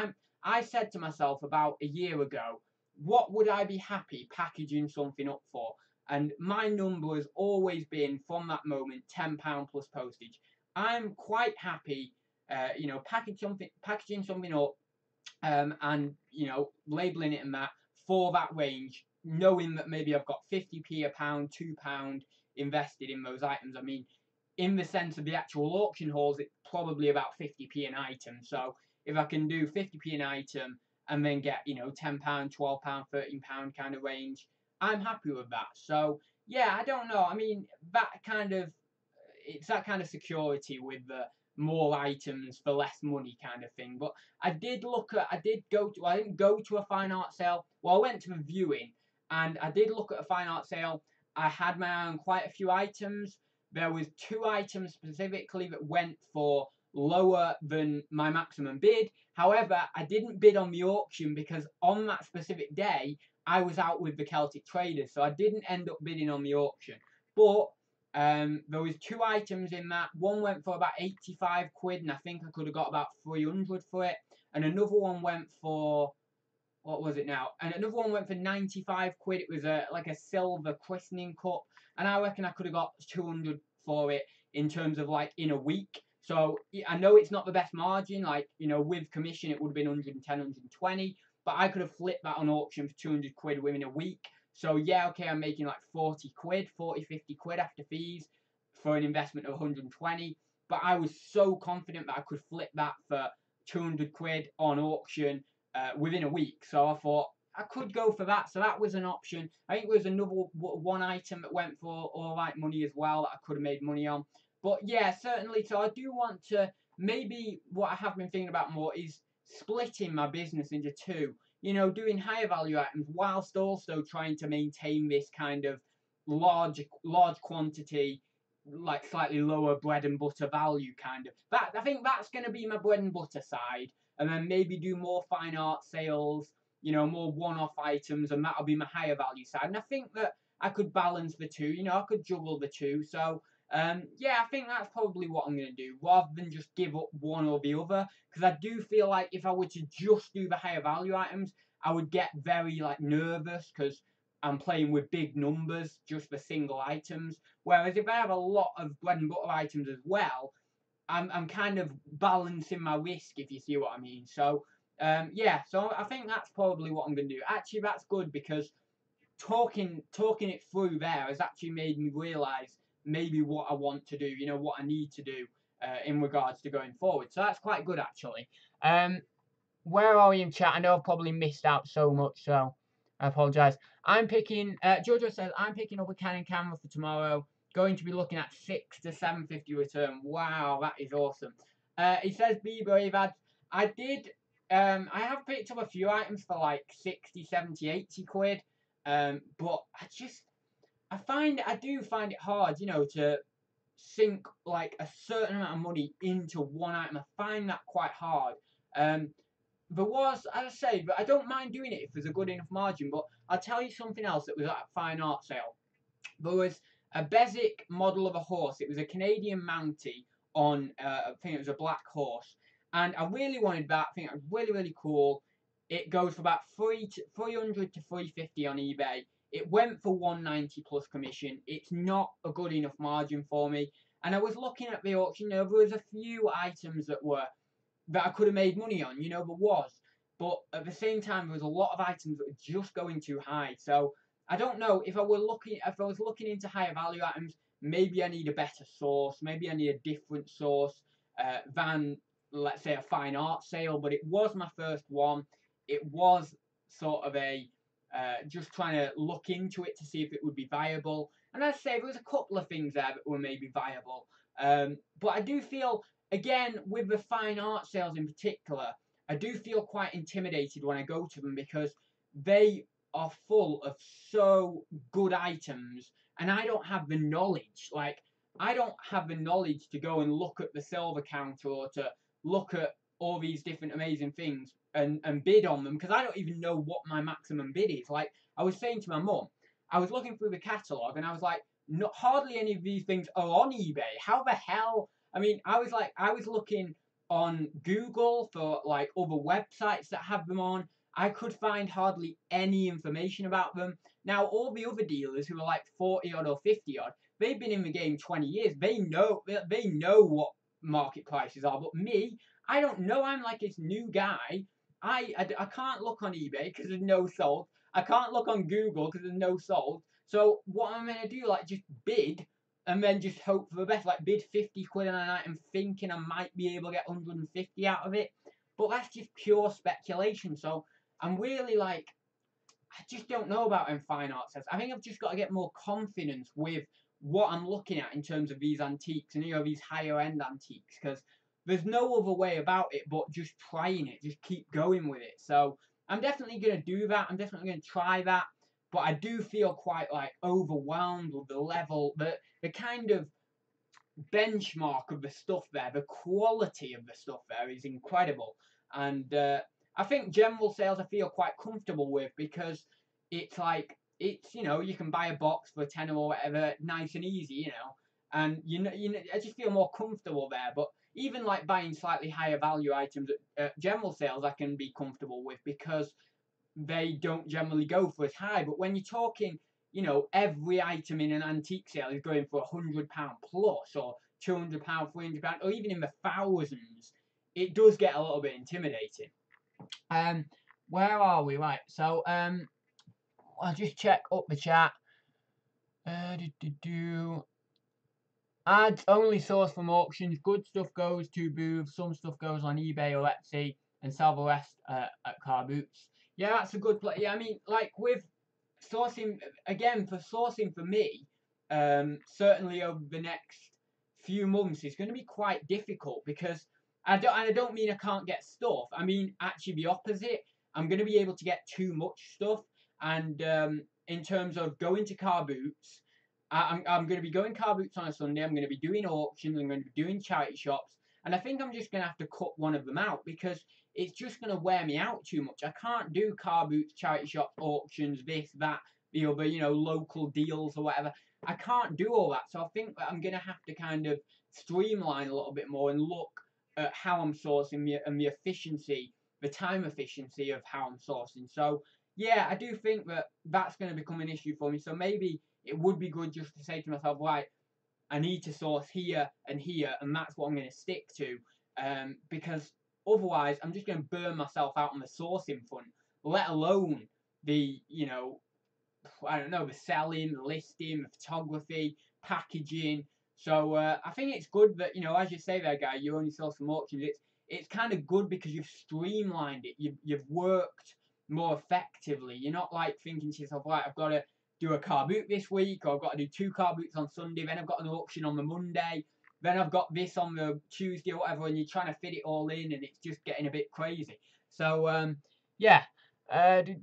A: I said to myself about a year ago, what would I be happy packaging something up for? And my number has always been, from that moment, £10 plus postage. I'm quite happy, packaging something up, and labeling it in that for that range, knowing that maybe I've got 50p, a pound, £2 invested in those items. I mean, in the sense of the actual auction hauls, it's probably about 50p an item. So if I can do 50p an item and then get £10, £12, £13 kind of range, I'm happy with that. So yeah, I don't know. I mean, it's that kind of security with the more items for less money kind of thing. But I didn't go to a fine art sale. Well, I went to a viewing, and I did look at a fine art sale. I had my eye on quite a few items. There was 2 items specifically that went for lower than my maximum bid. However, I didn't bid on the auction because on that specific day, I was out with the Celtic traders, so I didn't end up bidding on the auction. But there was 2 items in that. One went for about 85 quid, and I think I could have got about 300 for it. And another one went for, what was it now? And another one went for 95 quid. It was like a silver christening cup, and I reckon I could have got 200 for it in terms of like in a week. So I know it's not the best margin, like with commission it would have been 110, 120, but I could have flipped that on auction for 200 quid within a week. So yeah, okay, I'm making like 40 quid, 40, 50 quid after fees for an investment of 120. But I was so confident that I could flip that for 200 quid on auction within a week. So I thought I could go for that. So that was an option. I think there was another one item that went for all right money as well that I could have made money on. But yeah, certainly. So I do want to, maybe what I have been thinking about more is splitting my business into 2. Doing higher value items whilst also trying to maintain this kind of large quantity, like slightly lower bread and butter value kind of. That, I think that's going to be my bread and butter side, and then maybe do more fine art sales, more one-off items, and that'll be my higher value side. And I think that I could balance the 2. I could juggle the 2. So yeah, I think that's probably what I'm going to do, rather than just give up one or the other, because I do feel like if I were to just do the higher value items, I would get very like nervous because I'm playing with big numbers just for single items. Whereas if I have a lot of bread and butter items as well, I'm kind of balancing my risk, if you see what I mean. So yeah, so I think that's probably what I'm going to do. Actually, that's good because talking it through there has actually made me realise maybe what I want to do. You know, what I need to do in regards to going forward. So that's quite good actually. Where are we in chat? I know I've probably missed out so much, so I apologise. I'm picking. Jojo says I'm picking up a Canon camera for tomorrow. Going to be looking at 6 to 750 return. Wow, that is awesome. He says be brave. I did. I have picked up a few items for like 60, 70, 80 quid. But I do find it hard, you know, to sink like a certain amount of money into one item. I find that quite hard. There was, as I say, but I don't mind doing it if there's a good enough margin. But I'll tell you something else that was at a fine art sale. There was a basic model of a horse. It was a Canadian Mountie on, I think it was a black horse, and I really wanted that. I think it was really, really cool. It goes for about 300 to 350 on eBay. It went for 190 plus commission. It's not a good enough margin for me. And I was looking at the auction. You know, there was a few items that I could have made money on. You know, there was. But at the same time, there was a lot of items that were just going too high. So I don't know if I was looking into higher value items. Maybe I need a better source. Maybe I need a different source than, let's say, a fine art sale. But it was my first one. It was sort of a just trying to look into it to see if it would be viable. And I'd say there was a couple of things there that were maybe viable. But I do feel, again, with the fine art sales in particular, I do feel quite intimidated when I go to them because they are full of so good items and I don't have the knowledge. Like, I don't have the knowledge to go and look at the silver counter or to look at all these different amazing things and bid on them because I don't even know what my maximum bid is. Like, I was saying to my mum, I was looking through the catalogue and I was like, not hardly any of these things are on eBay. How the hell? I mean, I was looking on Google for like other websites that have them on. I could find hardly any information about them. Now, all the other dealers who are like 40 odd or 50 odd, they've been in the game 20 years. They know what market prices are. But me, I don't know. I'm like this new guy. I can't look on eBay because there's no sold. I can't look on Google because there's no sold. So what am I going to do? Like, just bid and then just hope for the best. Like, bid 50 quid on an item thinking I might be able to get 150 out of it. But that's just pure speculation. So I'm really like, I just don't know about them fine art sets. I think I've just got to get more confidence with what I'm looking at in terms of these antiques and, you know, these higher end antiques, because there's no other way about it but just trying it, just keep going with it. So I'm definitely going to do that. I'm definitely going to try that. But I do feel quite like overwhelmed with the level, the kind of benchmark of the stuff there, the quality of the stuff there is incredible. And I think general sales I feel quite comfortable with because it's like, it's, you know, you can buy a box for 10 or whatever, nice and easy, you know. And I just feel more comfortable there. But even like buying slightly higher value items at general sales, I can be comfortable with because they don't generally go for as high. But when you're talking, you know, every item in an antique sale is going for £100 plus or £200, £300, or even in the thousands, it does get a little bit intimidating. Where are we? Right, so I'll just check up the chat. Ads only sourced from auctions. Good stuff goes to booths. Some stuff goes on eBay or Etsy, and sell the rest at car boots. Yeah, that's a good play. Yeah, I mean, like with sourcing, again, for sourcing for me, certainly over the next few months, it's going to be quite difficult because I don't mean I can't get stuff. I mean, actually the opposite. I'm going to be able to get too much stuff. And in terms of going to car boots, I'm going to be going car boots on a Sunday. I'm going to be doing auctions. I'm going to be doing charity shops. And I think I'm just going to have to cut one of them out because it's just going to wear me out too much. I can't do car boots, charity shops, auctions, this, that, the other, you know, local deals or whatever. I can't do all that. So I think that I'm going to have to kind of streamline a little bit more and look at how I'm sourcing and the efficiency the time efficiency of how I'm sourcing. So yeah, I do think that that's going to become an issue for me. So maybe it would be good just to say to myself, right, I need to source here and here, and that's what I'm going to stick to, because otherwise I'm just going to burn myself out on the sourcing front, let alone the, I don't know, the selling, the listing, the photography, packaging. So I think it's good that, as you say there, guy, you only sell some auctions. It's kind of good because you've streamlined it. You've worked more effectively. You're not like thinking to yourself, right, I've got to do a car boot this week, or I've got to do 2 car boots on Sunday, then I've got an auction on the Monday, then I've got this on the Tuesday or whatever, and you're trying to fit it all in, and it's just getting a bit crazy. So yeah,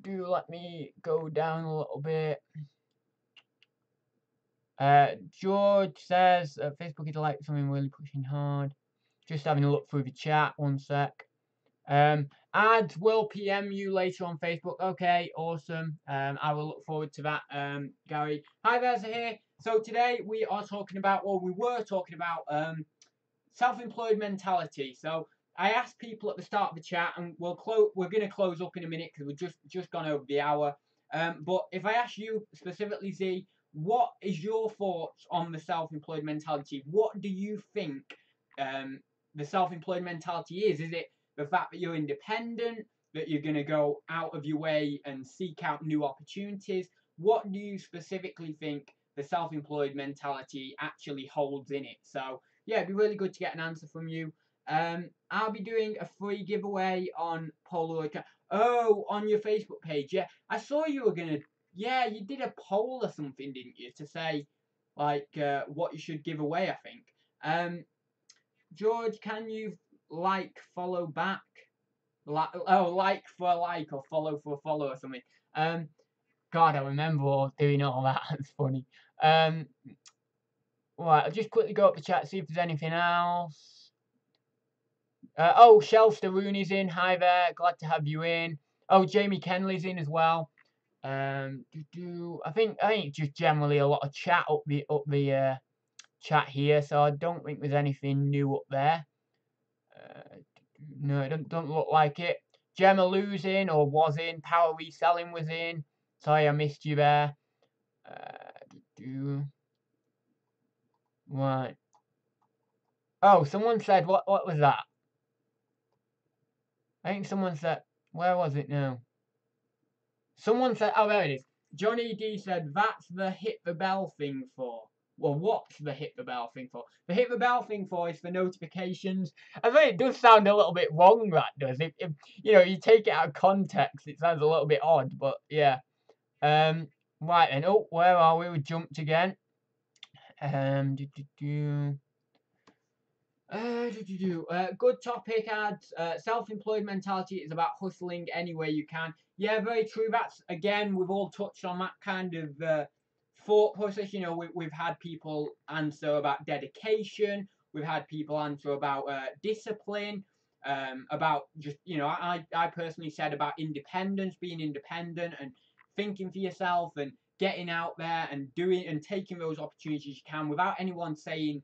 A: do let me go down a little bit. George says Facebook is like something really pushing hard. Just having a look through the chat. One sec. Ads will PM you later on Facebook. Okay, awesome. I will look forward to that, Gary. Hi there, here. So today we are talking about, or we were talking about, self-employed mentality. So I asked people at the start of the chat, and we're going to close up in a minute because we've just gone over the hour. But if I ask you specifically, Z, what is your thoughts on the self-employed mentality? What do you think the self-employed mentality is? Is it the fact that you're independent, that you're going to go out of your way and seek out new opportunities? What do you specifically think the self-employed mentality actually holds in it? So yeah, it'd be really good to get an answer from you. I'll be doing a free giveaway on Polaroid. Oh, on your Facebook page. Yeah, I saw you were gonna. Yeah, you did a poll or something, didn't you, to say like what you should give away? I think. George, can you follow back? Like for a like or follow for a follow or something. God, I remember doing all that. It's funny. Right, I'll just quickly go up the chat, see if there's anything else. Oh, Shelster Rooney's in. Hi there, glad to have you in. Oh, Jamie Kenley's in as well. I think just generally a lot of chat up the chat here, so I don't think there's anything new up there. No, it don't look like it. Gemma Lou's in, or was in. Power Reselling was in. Sorry, I missed you there. Right. Oh, someone said what was that? I think someone said, where was it now? Someone said, oh, there it is. Johnny D said, that's the hit the bell thing for. Well, what's the hit the bell thing for? The hit the bell thing for is for notifications. I think it does sound a little bit wrong, that does. If you take it out of context, it sounds a little bit odd, but yeah. Right then. Oh, where are we? We jumped again. Good topic, ads. Self-employed mentality is about hustling any way you can. Yeah, very true. That's, again, we've all touched on that kind of thought process. We've had people answer about dedication. We've had people answer about discipline. About just, I personally said about independence, being independent and thinking for yourself and getting out there and doing and taking those opportunities you can without anyone saying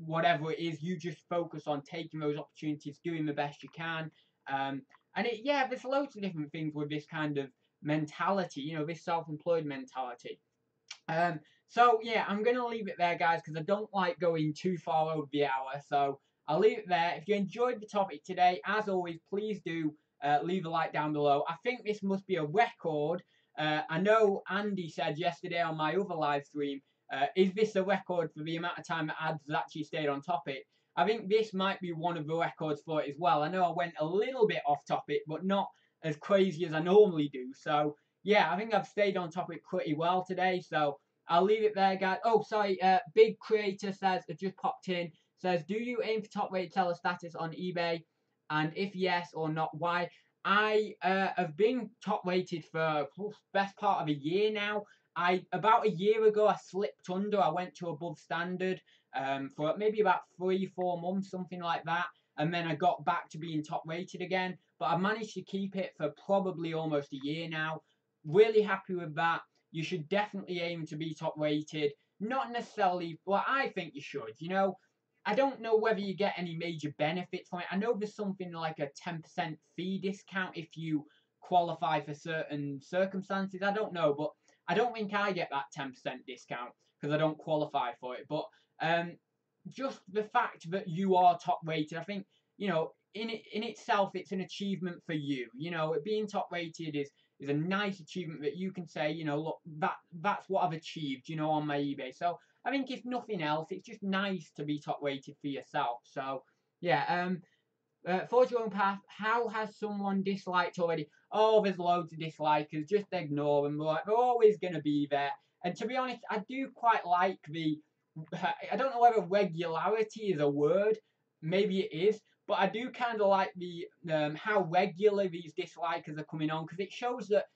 A: whatever it is. You just focus on taking those opportunities, doing the best you can. There's loads of different things with this kind of mentality, this self-employed mentality. So yeah, I'm gonna leave it there, guys, because I don't like going too far over the hour. So I'll leave it there. If you enjoyed the topic today, as always, please do leave a like down below. I think this must be a record. I know Andy said yesterday on my other live stream, is this a record for the amount of time that ads has actually stayed on topic? I think this might be one of the records for it as well. I know I went a little bit off topic, but not as crazy as I normally do. So yeah, I think I've stayed on topic pretty well today. So I'll leave it there, guys. Oh, sorry. Big Creator says, it just popped in, says, do you aim for top rated seller status on eBay? And if yes or not, why? I have been top rated for best part of a year now. About a year ago, I slipped under. I went to above standard for maybe about 3-4 months, something like that. And then I got back to being top rated again. But I managed to keep it for probably almost a year now. Really happy with that. You should definitely aim to be top rated. Not necessarily, well, I think you should. I don't know whether you get any major benefits from it. I know there's something like a 10% fee discount if you qualify for certain circumstances. I don't know, but I don't think I get that 10% discount because I don't qualify for it. But just the fact that you are top rated, I think, in itself, it's an achievement for you. Being top rated is a nice achievement that you can say, look, that's what I've achieved, on my eBay. So I think if nothing else, it's just nice to be top rated for yourself. So yeah, forge your own path. How has someone disliked already? Oh, there's loads of dislikers. Just ignore them. They're always going to be there. And to be honest, I do quite like I don't know whether regularity is a word. Maybe it is. But I do kind of like the how regular these dislikers are coming on, because it shows that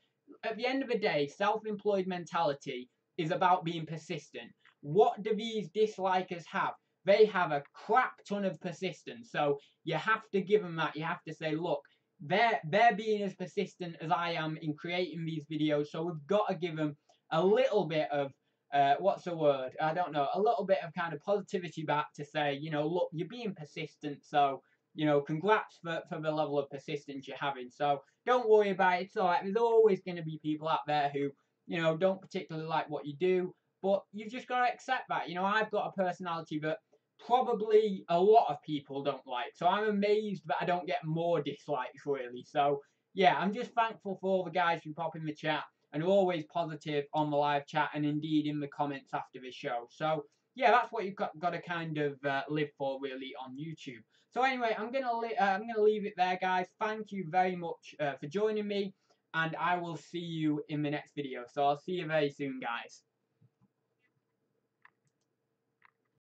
A: at the end of the day, self-employed mentality is about being persistent. What do these dislikers have? They have a crap ton of persistence. So you have to give them that. You have to say, look, they're being as persistent as I am in creating these videos. So we've got to give them a little bit of what's the word? I don't know. A little bit of kind of positivity back to say, look, you're being persistent. So congrats for the level of persistence you're having. So don't worry about it. It's all right. There's always going to be people out there who, don't particularly like what you do, but you've just got to accept that. I've got a personality that probably a lot of people don't like. So I'm amazed that I don't get more dislikes, really. So yeah, I'm just thankful for all the guys who pop in the chat and are always positive on the live chat and indeed in the comments after the show. So yeah, that's what you've got to kind of live for, really, on YouTube. So anyway, I'm gonna leave it there, guys. Thank you very much for joining me, and I will see you in the next video. So I'll see you very soon, guys.